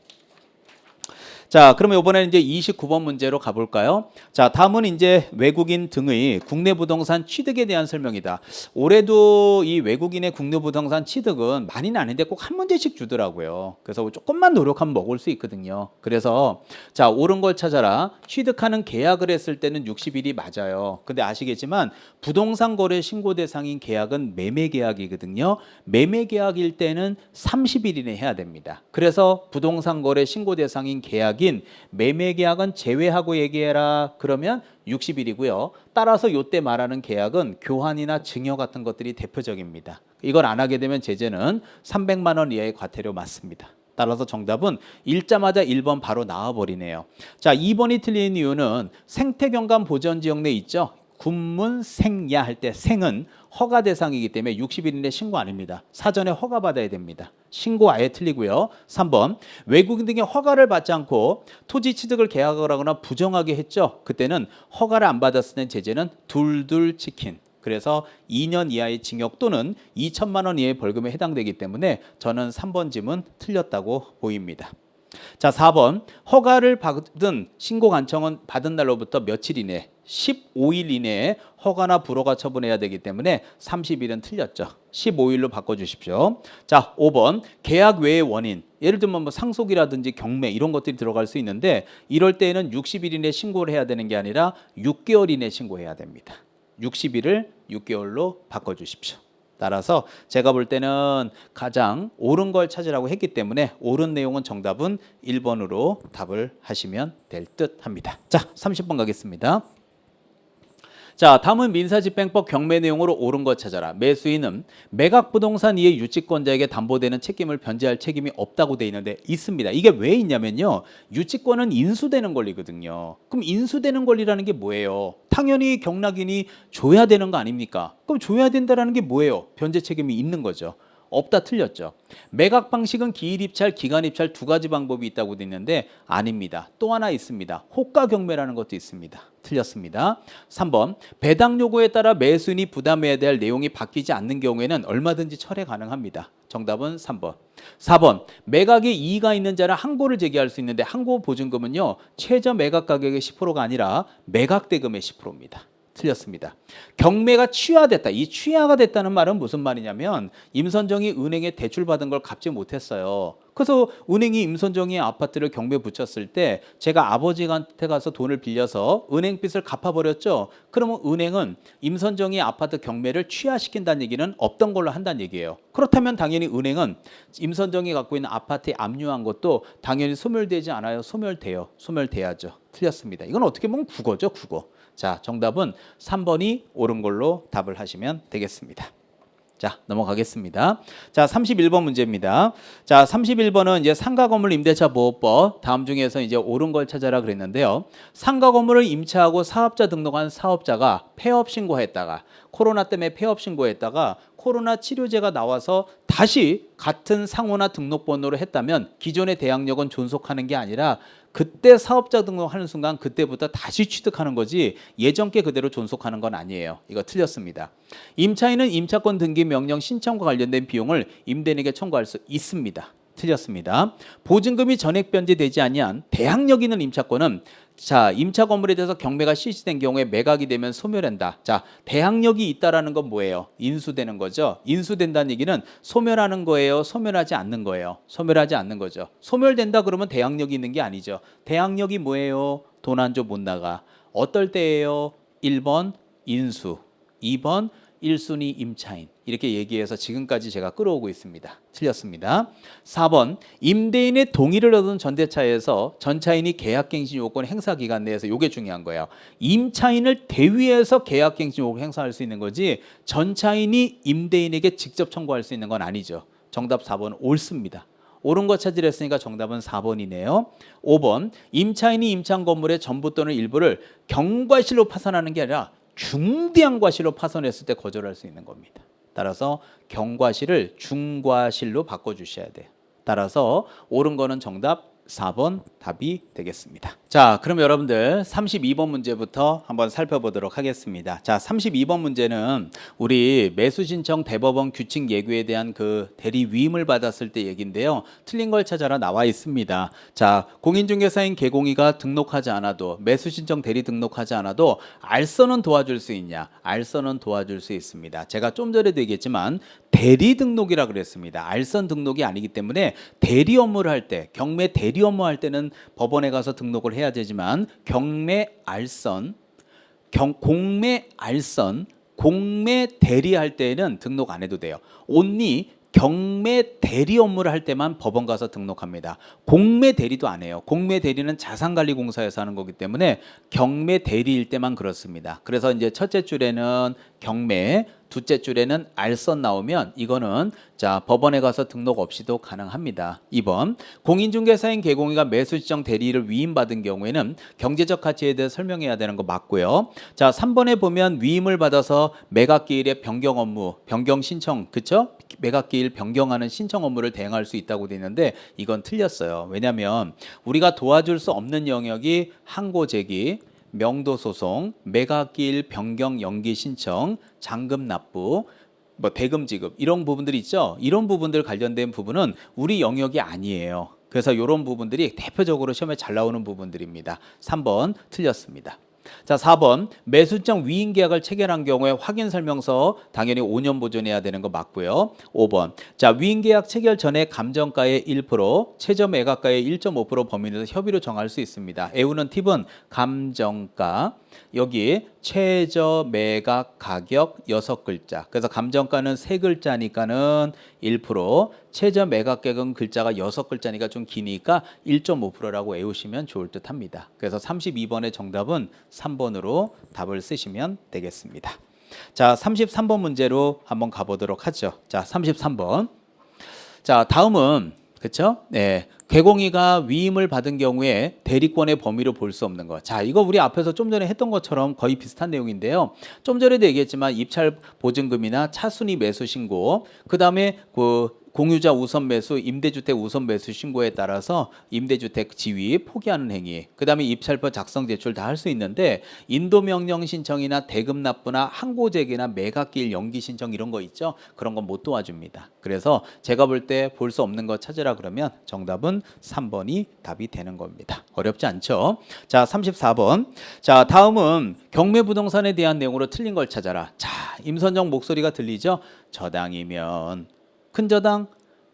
자, 그러면 이번에는 이제 29번 문제로 가볼까요? 자, 다음은 이제 외국인 등의 국내 부동산 취득에 대한 설명이다. 올해도 이 외국인의 국내 부동산 취득은 많이는 아닌데 꼭 한 문제씩 주더라고요. 그래서 조금만 노력하면 먹을 수 있거든요. 그래서 자, 옳은 걸 찾아라. 취득하는 계약을 했을 때는 60일이 맞아요. 근데 아시겠지만 부동산 거래 신고 대상인 계약은 매매 계약이거든요. 매매 계약일 때는 30일 이내 해야 됩니다. 그래서 부동산 거래 신고 대상인 계약인 매매 계약은 제외하고 얘기해라. 그러면 60일이고요. 따라서 이때 말하는 계약은 교환이나 증여 같은 것들이 대표적입니다. 이걸 안 하게 되면 제재는 300만 원 이하의 과태료 맞습니다. 따라서 정답은 읽자마자 1번 바로 나와버리네요. 자, 2번이 틀린 이유는 생태경관 보전지역 내 있죠. 군문 생야 할 때 생은 허가 대상이기 때문에 60일 이내 신고 아닙니다. 사전에 허가 받아야 됩니다. 신고 아예 틀리고요. 3번 외국인 등의 허가를 받지 않고 토지 취득을 계약을 하거나 부정하게 했죠. 그때는 허가를 안 받았을 때 제재는 둘둘 치킨. 그래서 2년 이하의 징역 또는 2천만 원 이하의 벌금에 해당되기 때문에 저는 3번 질문 틀렸다고 보입니다. 자, 4번 허가를 받은 신고 간청은 받은 날로부터 며칠 이내 15일 이내에 허가나 불허가 처분해야 되기 때문에 30일은 틀렸죠. 15일로 바꿔주십시오. 자, 5번 계약 외의 원인 예를 들면 뭐 상속이라든지 경매 이런 것들이 들어갈 수 있는데 이럴 때에는 60일 이내 신고를 해야 되는 게 아니라 6개월 이내 신고해야 됩니다. 60일을 6개월로 바꿔주십시오. 따라서 제가 볼 때는 가장 옳은 걸 찾으라고 했기 때문에 옳은 내용은 정답은 1번으로 답을 하시면 될 듯 합니다. 자, 30번 가겠습니다. 자, 다음은 민사집행법 경매 내용으로 옳은 것 찾아라. 매수인은 매각부동산 이의 유치권자에게 담보되는 책임을 변제할 책임이 없다고 돼 있는데 있습니다. 이게 왜 있냐면요. 유치권은 인수되는 권리거든요. 그럼 인수되는 권리라는 게 뭐예요? 당연히 경락인이 줘야 되는 거 아닙니까? 그럼 줘야 된다는 게 뭐예요? 변제 책임이 있는 거죠. 없다 틀렸죠. 매각 방식은 기일 입찰, 기간 입찰 두 가지 방법이 있다고 돼 있는데 아닙니다. 또 하나 있습니다. 호가 경매라는 것도 있습니다. 틀렸습니다. 3번 배당 요구에 따라 매수인이 부담해야 될 내용이 바뀌지 않는 경우에는 얼마든지 철회 가능합니다. 정답은 3번. 4번 매각에 이의가 있는 자는 항고를 제기할 수 있는데 항고 보증금은요 최저 매각 가격의 10%가 아니라 매각 대금의 10%입니다. 틀렸습니다. 경매가 취하됐다. 이 취하가 됐다는 말은 무슨 말이냐면 임선정이 은행에 대출받은 걸 갚지 못했어요. 그래서 은행이 임선정의 아파트를 경매 붙였을 때 제가 아버지한테 가서 돈을 빌려서 은행빚을 갚아버렸죠. 그러면 은행은 임선정의 아파트 경매를 취하시킨다는 얘기는 없던 걸로 한다는 얘기예요. 그렇다면 당연히 은행은 임선정이 갖고 있는 아파트에 압류한 것도 당연히 소멸되지 않아요. 소멸돼요. 소멸돼야죠. 틀렸습니다. 이건 어떻게 보면 국어죠. 국어. 자, 정답은 3번이 옳은 걸로 답을 하시면 되겠습니다. 자, 넘어가겠습니다. 자, 31번 문제입니다. 자, 31번은 이제 상가 건물 임대차 보호법 다음 중에서 이제 옳은 걸 찾아라 그랬는데요. 상가 건물을 임차하고 사업자 등록한 사업자가 폐업 신고했다가 코로나 때문에 폐업 신고했다가 코로나 치료제가 나와서 다시 같은 상호나 등록번호로 했다면 기존의 대항력은 존속하는 게 아니라 그때 사업자 등록하는 순간 그때부터 다시 취득하는 거지 예전 게 그대로 존속하는 건 아니에요. 이거 틀렸습니다. 임차인은 임차권 등기 명령 신청과 관련된 비용을 임대인에게 청구할 수 있습니다. 틀렸습니다. 보증금이 전액 변제되지 아니한 대항력 있는 임차권은 자, 임차 건물에 대해서 경매가 실시된 경우에 매각이 되면 소멸한다. 자, 대항력이 있다라는 건 뭐예요? 인수되는 거죠. 인수된다는 얘기는 소멸하는 거예요. 소멸하지 않는 거예요. 소멸하지 않는 거죠. 소멸된다 그러면 대항력이 있는 게 아니죠. 대항력이 뭐예요? 돈 안 줘 못 나가. 어떨 때예요? 1번 인수, 2번 1순위 임차인. 이렇게 얘기해서 지금까지 제가 끌어오고 있습니다. 틀렸습니다. 4번 임대인의 동의를 얻은 전대차에서 전차인이 계약갱신 요건 행사 기간 내에서 이게 중요한 거예요. 임차인을 대위해서 계약갱신 요건 행사할 수 있는 거지 전차인이 임대인에게 직접 청구할 수 있는 건 아니죠. 정답 4번 옳습니다. 옳은 거 찾으려 했으니까 정답은 4번이네요. 5번 임차인이 임차한 건물의 전부 또는 일부를 경과실로 파산하는 게 아니라 중대한 과실로 파손했을 때 거절할 수 있는 겁니다. 따라서 경과실을 중과실로 바꿔주셔야 돼요. 따라서 옳은 거는 정답 4번 답이 되겠습니다. 자, 그럼 여러분들 32번 문제부터 한번 살펴보도록 하겠습니다. 자, 32번 문제는 우리 매수신청 대법원 규칙 예규에 대한 그 대리 위임을 받았을 때 얘기인데요. 틀린 걸 찾아라 나와 있습니다. 자, 공인중개사인 개공이가 등록하지 않아도 매수신청 대리 등록하지 않아도 알선은 도와줄 수 있냐? 알선은 도와줄 수 있습니다. 제가 좀 전에도 얘기했지만 대리 등록이라 그랬습니다. 알선 등록이 아니기 때문에 대리 업무를 할 때, 경매 대리 업무 할 때는 법원에 가서 등록을 해야 되지만 경매 알선, 공매 알선, 공매 대리할 때는 등록 안 해도 돼요. 온리 경매 대리 업무를 할 때만 법원 가서 등록합니다. 공매 대리도 안 해요. 공매 대리는 자산관리공사에서 하는 거기 때문에 경매 대리일 때만 그렇습니다. 그래서 이제 첫째 줄에는 경매, 둘째 줄에는 알선 나오면 이거는 자 법원에 가서 등록 없이도 가능합니다. 2번 공인중개사인 개공이가 매수지정 대리를 위임받은 경우에는 경제적 가치에 대해 설명해야 되는 거 맞고요. 자 3번에 보면 위임을 받아서 매각기일의 변경 업무, 변경 신청 그쵸? 매각기일 변경하는 신청 업무를 대행할 수 있다고 되어 있는데 이건 틀렸어요. 왜냐하면 우리가 도와줄 수 없는 영역이 항고제기, 명도소송, 매각기일 변경 연기 신청, 잔금 납부, 뭐 대금 지급 이런 부분들이 있죠. 이런 부분들 관련된 부분은 우리 영역이 아니에요. 그래서 이런 부분들이 대표적으로 시험에 잘 나오는 부분들입니다. 3번 틀렸습니다. 자 4번 매수장 위임 계약을 체결한 경우에 확인 설명서 당연히 5년 보존해야 되는 거 맞고요. 5번 자 위임 계약 체결 전에 감정가의 1%, 최저 매각가의 1.5% 범위 내에서 협의로 정할 수 있습니다. 애우는 팁은 감정가 여기 최저 매각 가격 6글자. 그래서 감정가는 3글자니까는 1%, 최저 매각 가격은 글자가 6글자니까 좀 기니까 1.5%라고 외우시면 좋을 듯 합니다. 그래서 32번의 정답은 3번으로 답을 쓰시면 되겠습니다. 자, 33번 문제로 한번 가보도록 하죠. 자, 33번. 자, 다음은 그렇죠? 네. 개공이가 위임을 받은 경우에 대리권의 범위를 볼 수 없는 것. 자, 이거 우리 앞에서 좀 전에 했던 것처럼 거의 비슷한 내용인데요. 좀 전에도 얘기했지만 입찰 보증금이나 차순위 매수 신고, 그다음에 그 공유자 우선 매수, 임대주택 우선 매수 신고에 따라서 임대주택 지위 포기하는 행위, 그다음에 입찰표 작성 제출 다 할 수 있는데 인도명령 신청이나 대금 납부나 항고제기나 매각기일 연기 신청 이런 거 있죠. 그런 건 못 도와줍니다. 그래서 제가 볼 때 볼 수 없는 거 찾으라 그러면 정답은 3번이 답이 되는 겁니다. 어렵지 않죠? 자, 34번. 자, 다음은 경매부동산에 대한 내용으로 틀린 걸 찾아라. 자, 임선정 목소리가 들리죠? 저당이면 큰 저당,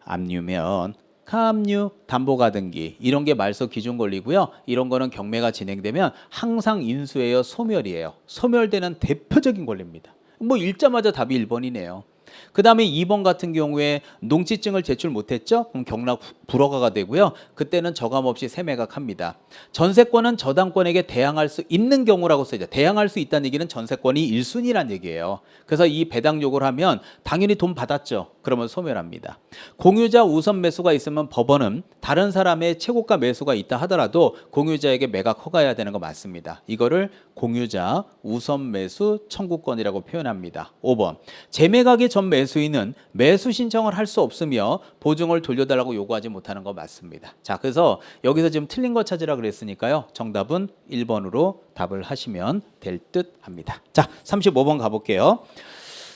압류면 가압류, 담보가등기 이런 게 말소 기준 권리고요. 이런 거는 경매가 진행되면 항상 인수예요, 소멸이에요. 소멸되는 대표적인 권리입니다. 뭐 읽자마자 답이 1번이네요. 그 다음에 2번 같은 경우에 농지증을 제출 못했죠? 그럼 경락 불허가가 되고요. 그때는 저감 없이 세매각합니다. 전세권은 저당권에게 대항할 수 있는 경우라고 써있죠. 대항할 수 있다는 얘기는 전세권이 1순위란 얘기예요. 그래서 이 배당 요구를 하면 당연히 돈 받았죠. 그러면 소멸합니다. 공유자 우선 매수가 있으면 법원은 다른 사람의 최고가 매수가 있다 하더라도 공유자에게 매각 허가해야 되는 거 맞습니다. 이거를 공유자 우선 매수 청구권이라고 표현합니다. 5번 재매각의 전 매수인은 매수 신청을 할 수 없으며 보증을 돌려달라고 요구하지 못하는 거 맞습니다. 자, 그래서 여기서 지금 틀린 거 찾으라 그랬으니까요. 정답은 1번으로 답을 하시면 될 듯 합니다. 자, 35번 가볼게요.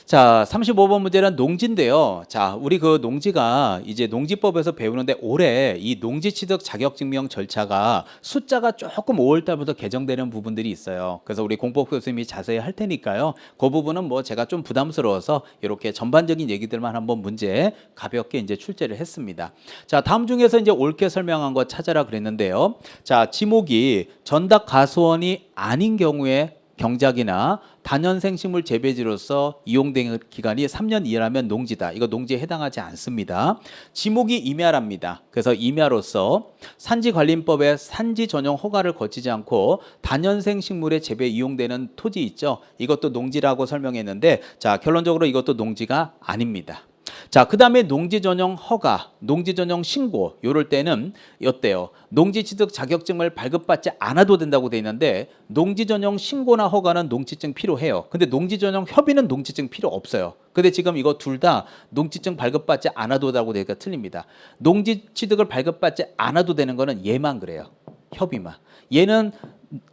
자, 35번 문제는 농지인데요. 자, 우리 그 농지가 이제 농지법에서 배우는데 올해 이 농지취득 자격증명 절차가 숫자가 조금 5월 달부터 개정되는 부분들이 있어요. 그래서 우리 공법 교수님이 자세히 할 테니까요. 그 부분은 뭐 제가 좀 부담스러워서 이렇게 전반적인 얘기들만 한번 문제 가볍게 이제 출제를 했습니다. 자, 다음 중에서 이제 옳게 설명한 거 찾아라 그랬는데요. 자, 지목이 전답 가수원이 아닌 경우에 경작이나 단연생식물 재배지로서 이용된 기간이 3년 이하라면 농지다. 이거 농지에 해당하지 않습니다. 지목이 임야랍니다. 그래서 임야로서 산지관리법에 산지 전용 허가를 거치지 않고 단연생식물의 재배에 이용되는 토지 있죠. 이것도 농지라고 설명했는데 자, 결론적으로 이것도 농지가 아닙니다. 자, 그 다음에 농지 전용 허가, 농지 전용 신고 요럴 때는 어때요? 농지 취득 자격증을 발급받지 않아도 된다고 돼 있는데 농지 전용 신고나 허가는 농지증 필요해요. 근데 농지 전용 협의는 농지증 필요 없어요. 근데 지금 이거 둘 다 농지증 발급받지 않아도 된다고 되니까 틀립니다. 농지 취득을 발급받지 않아도 되는 거는 얘만 그래요. 협의만. 얘는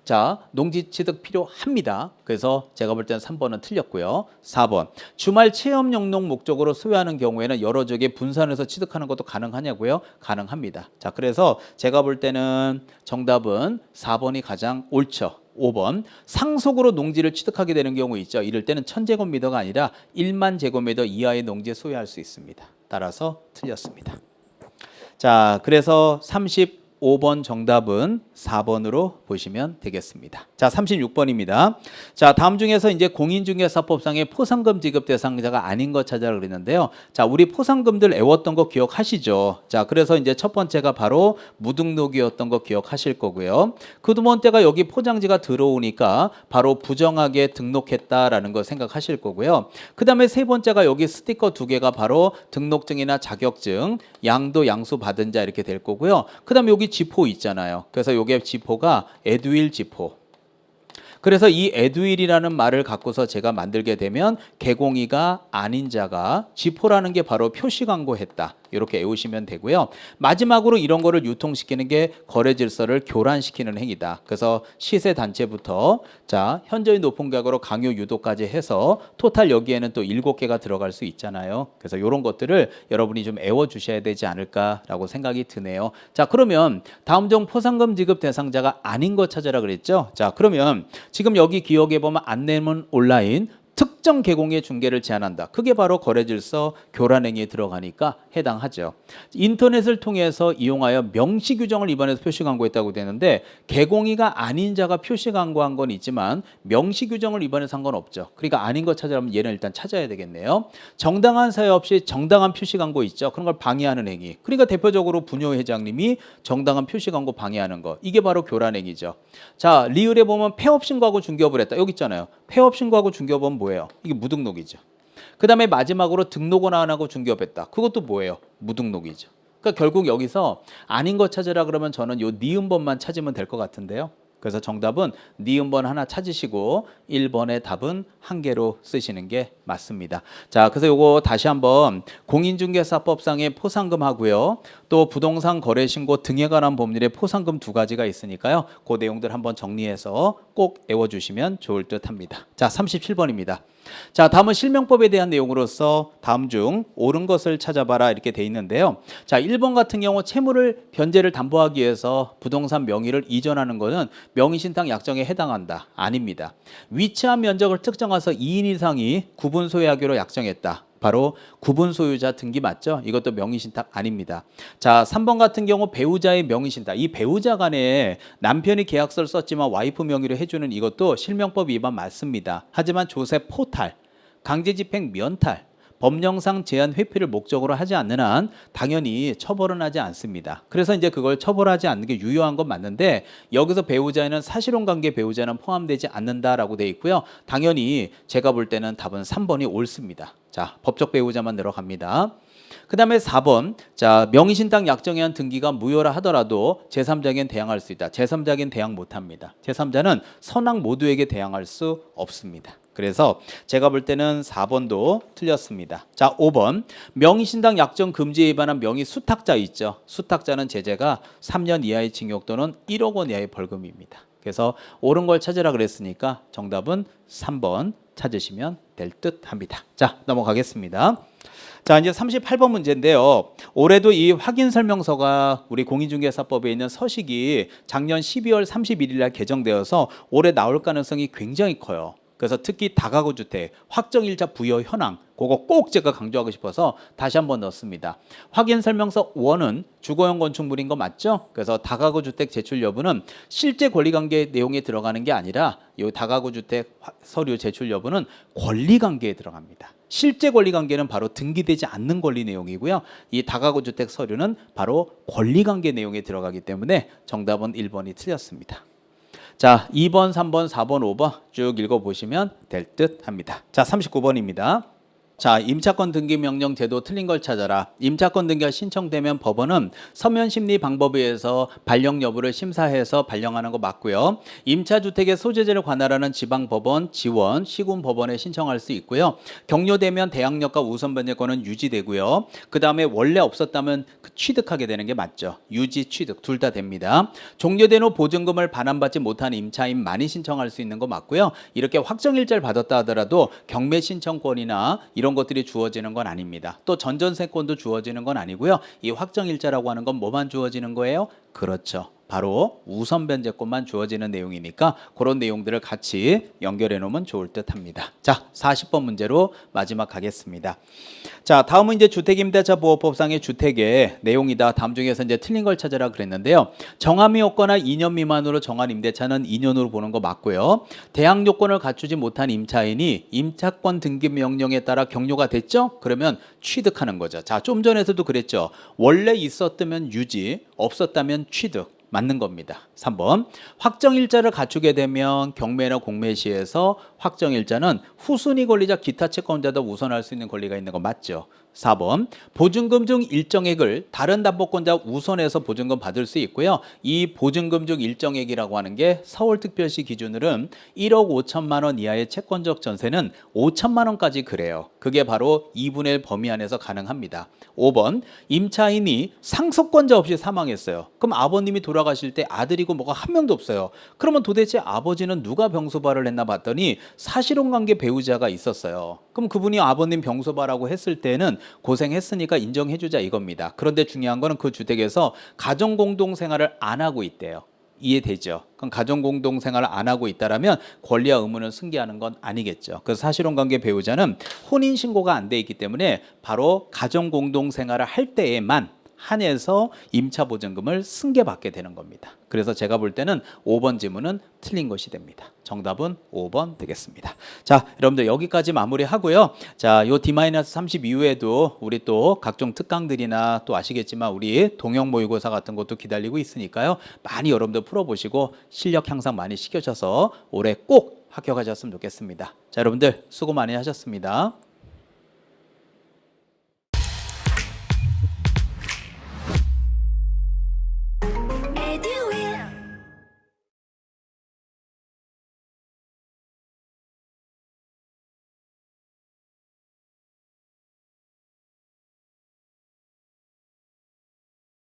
자, 농지 취득 필요합니다. 그래서 제가 볼 때는 3번은 틀렸고요. 4번. 주말 체험 영농 목적으로 소유하는 경우에는 여러 지역에 분산해서 취득하는 것도 가능하냐고요? 가능합니다. 자, 그래서 제가 볼 때는 정답은 4번이 가장 옳죠. 5번. 상속으로 농지를 취득하게 되는 경우 있죠. 이럴 때는 1000제곱미터가 아니라 1만 제곱미터 이하의 농지에 소유할 수 있습니다. 따라서 틀렸습니다. 자, 그래서 35번 정답은 4번으로 보시면 되겠습니다. 자, 36번입니다. 자, 다음 중에서 이제 공인중개사법상의 포상금 지급 대상자가 아닌 것 찾아라 그랬는데요. 자, 우리 포상금들 애웠던 거 기억하시죠? 자, 그래서 이제 첫 번째가 바로 무등록이었던 거 기억하실 거고요. 그 두 번째가 여기 포장지가 들어오니까 바로 부정하게 등록했다라는 거 생각하실 거고요. 그 다음에 세 번째가 여기 스티커 두 개가 바로 등록증이나 자격증, 양도 양수 받은 자 이렇게 될 거고요. 그 다음에 여기 지포 있잖아요. 그래서 요게 지포가 에듀윌 지포. 그래서 이 에듀윌이라는 말을 갖고서 제가 만들게 되면 개공이가 아닌 자가 지포라는 게 바로 표시 광고했다. 이렇게 외우시면 되고요. 마지막으로 이런 거를 유통시키는 게 거래 질서를 교란시키는 행위다. 그래서 시세 단체부터 자, 현저히 높은 가격으로 강요 유도까지 해서 토탈 여기에는 또 7개가 들어갈 수 있잖아요. 그래서 이런 것들을 여러분이 좀 외워 주셔야 되지 않을까라고 생각이 드네요. 자, 그러면 다음 중 포상금 지급 대상자가 아닌 거 찾아라 그랬죠. 자, 그러면 지금 여기 기억해 보면 안내문 온라인 특정 계공의 중개를 제한한다. 그게 바로 거래질서 교란행위에 들어가니까 해당하죠. 인터넷을 통해서 이용하여 명시 규정을 위반해서 표시 광고했다고 되는데 계공이가 아닌 자가 표시 광고한 건 있지만 명시 규정을 위반해서 한 건 없죠. 그러니까 아닌 거 찾으려면 얘는 일단 찾아야 되겠네요. 정당한 사유 없이 정당한 표시 광고 있죠. 그런 걸 방해하는 행위. 그러니까 대표적으로 분요 회장님이 정당한 표시 광고 방해하는 거. 이게 바로 교란행위죠. 자, 리을에 보면 폐업 신고하고 중개업을 했다. 여기 있잖아요. 폐업 신고하고 중개업은 뭐예요? 이게 무등록이죠. 그 다음에 마지막으로 등록은 안 하고 중개업했다. 그것도 뭐예요? 무등록이죠. 그러니까 결국 여기서 아닌 거 찾으라 그러면 저는 요 니은번만 찾으면 될 것 같은데요. 그래서 정답은 니은번 하나 찾으시고 1번의 답은 한 개로 쓰시는 게 맞습니다. 자, 그래서 요거 다시 한번 공인중개사법상의 포상금 하고요. 또 부동산 거래신고 등에 관한 법률의 포상금 두 가지가 있으니까요. 그 내용들 한번 정리해서 꼭 외워주시면 좋을 듯 합니다. 자, 37번입니다. 자, 다음은 실명법에 대한 내용으로서 다음 중 옳은 것을 찾아봐라 이렇게 돼 있는데요. 자, 1번 같은 경우 채무를 변제를 담보하기 위해서 부동산 명의를 이전하는 것은 명의신탁 약정에 해당한다. 아닙니다. 위치한 면적을 특정해서 2인 이상이 구분 소유하기로 약정했다. 바로 구분 소유자 등기 맞죠? 이것도 명의신탁 아닙니다. 자, 3번 같은 경우 배우자의 명의신탁. 이 배우자 간에 남편이 계약서를 썼지만 와이프 명의로 해주는 이것도 실명법 위반 맞습니다. 하지만 조세 포탈, 강제집행 면탈, 법령상 제한 회피를 목적으로 하지 않는 한 당연히 처벌은 하지 않습니다. 그래서 이제 그걸 처벌하지 않는 게 유효한 건 맞는데 여기서 배우자에는 사실혼 관계 배우자는 포함되지 않는다라고 돼 있고요. 당연히 제가 볼 때는 답은 3번이 옳습니다. 자, 법적 배우자만 들어갑니다. 그 다음에 4번. 자, 명의신탁 약정에 의한 등기가 무효라 하더라도 제3자에겐 대항할 수 있다. 제3자에겐 대항 못합니다. 제3자는 선악 모두에게 대항할 수 없습니다. 그래서 제가 볼 때는 4번도 틀렸습니다. 자, 5번. 명의신탁 약정 금지에 위반한 명의 수탁자 있죠. 수탁자는 제재가 3년 이하의 징역 또는 1억 원 이하의 벌금입니다. 그래서 옳은 걸 찾으라 그랬으니까 정답은 3번 찾으시면 될 듯 합니다. 자, 넘어가겠습니다. 자, 이제 38번 문제인데요. 올해도 이 확인 설명서가 우리 공인중개사법에 있는 서식이 작년 12월 31일 날 개정되어서 올해 나올 가능성이 굉장히 커요. 그래서 특히 다가구 주택 확정일자 부여 현황 그거 꼭 제가 강조하고 싶어서 다시 한번 넣습니다. 확인 설명서 1은 주거용 건축물인 거 맞죠? 그래서 다가구 주택 제출 여부는 실제 권리관계 내용에 들어가는 게 아니라 이 다가구 주택 서류 제출 여부는 권리관계에 들어갑니다. 실제 권리관계는 바로 등기되지 않는 권리 내용이고요. 이 다가구 주택 서류는 바로 권리관계 내용에 들어가기 때문에 정답은 1번이 틀렸습니다. 자, 2번, 3번, 4번, 5번 쭉 읽어보시면 될 듯 합니다. 자, 39번입니다. 자, 임차권 등기 명령 제도 틀린 걸 찾아라. 임차권 등기가 신청되면 법원은 서면 심리 방법에 의해서 발령 여부를 심사해서 발령하는 거 맞고요. 임차주택의 소재지를 관할하는 지방법원, 지원, 시군법원에 신청할 수 있고요. 경료되면 대항력과 우선 변제권은 유지되고요. 그 다음에 원래 없었다면 취득하게 되는 게 맞죠. 유지, 취득 둘 다 됩니다. 종료된 후 보증금을 반환받지 못한 임차인만이 신청할 수 있는 거 맞고요. 이렇게 확정일자를 받았다 하더라도 경매 신청권이나 이런 것들이 주어지는 건 아닙니다. 또 전전세권도 주어지는 건 아니고요. 이 확정일자라고 하는 건 뭐만 주어지는 거예요? 그렇죠. 바로 우선 변제권만 주어지는 내용이니까 그런 내용들을 같이 연결해 놓으면 좋을 듯 합니다. 자, 40번 문제로 마지막 가겠습니다. 자, 다음은 이제 주택임대차보호법상의 주택의 내용이다. 다음 중에서 이제 틀린 걸 찾으라 그랬는데요. 정함이 없거나 2년 미만으로 정한 임대차는 2년으로 보는 거 맞고요. 대항 요건을 갖추지 못한 임차인이 임차권 등기 명령에 따라 경료가 됐죠? 그러면 취득하는 거죠. 자, 좀 전에서도 그랬죠. 원래 있었다면 유지, 없었다면 취득. 맞는 겁니다. 3번 확정일자를 갖추게 되면 경매나 공매 시에서 확정일자는 후순위 권리자 기타 채권자도 우선할 수 있는 권리가 있는 거 맞죠. 4번 보증금 중 일정액을 다른 담보권자 우선해서 보증금 받을 수 있고요. 이 보증금 중 일정액이라고 하는 게 서울특별시 기준으로는 1억 5천만 원 이하의 채권적 전세는 5천만 원까지 그래요. 그게 바로 2분의 1 범위 안에서 가능합니다. 5번 임차인이 상속권자 없이 사망했어요. 그럼 아버님이 돌아가실 때 아들이고 뭐가 한 명도 없어요. 그러면 도대체 아버지는 누가 병소발을 했나 봤더니 사실혼관계 배우자가 있었어요. 그럼 그분이 아버님 병소발하고 했을 때는 고생했으니까 인정해주자 이겁니다. 그런데 중요한 거는 그 주택에서 가정공동생활을 안 하고 있대요. 이해되죠? 그럼 가정공동생활을 안 하고 있다라면 권리와 의무는 승계하는 건 아니겠죠. 그래서 사실혼관계 배우자는 혼인신고가 안 돼 있기 때문에 바로 가정공동생활을 할 때에만 한해서 임차보증금을 승계받게 되는 겁니다. 그래서 제가 볼 때는 5번 지문은 틀린 것이 됩니다. 정답은 5번 되겠습니다. 자, 여러분들 여기까지 마무리하고요. 자, 요 D-30 이후에도 우리 또 각종 특강들이나 또 아시겠지만 우리 동형 모의고사 같은 것도 기다리고 있으니까요. 많이 여러분들 풀어보시고 실력 향상 많이 시켜셔서 올해 꼭 합격하셨으면 좋겠습니다. 자, 여러분들 수고 많이 하셨습니다.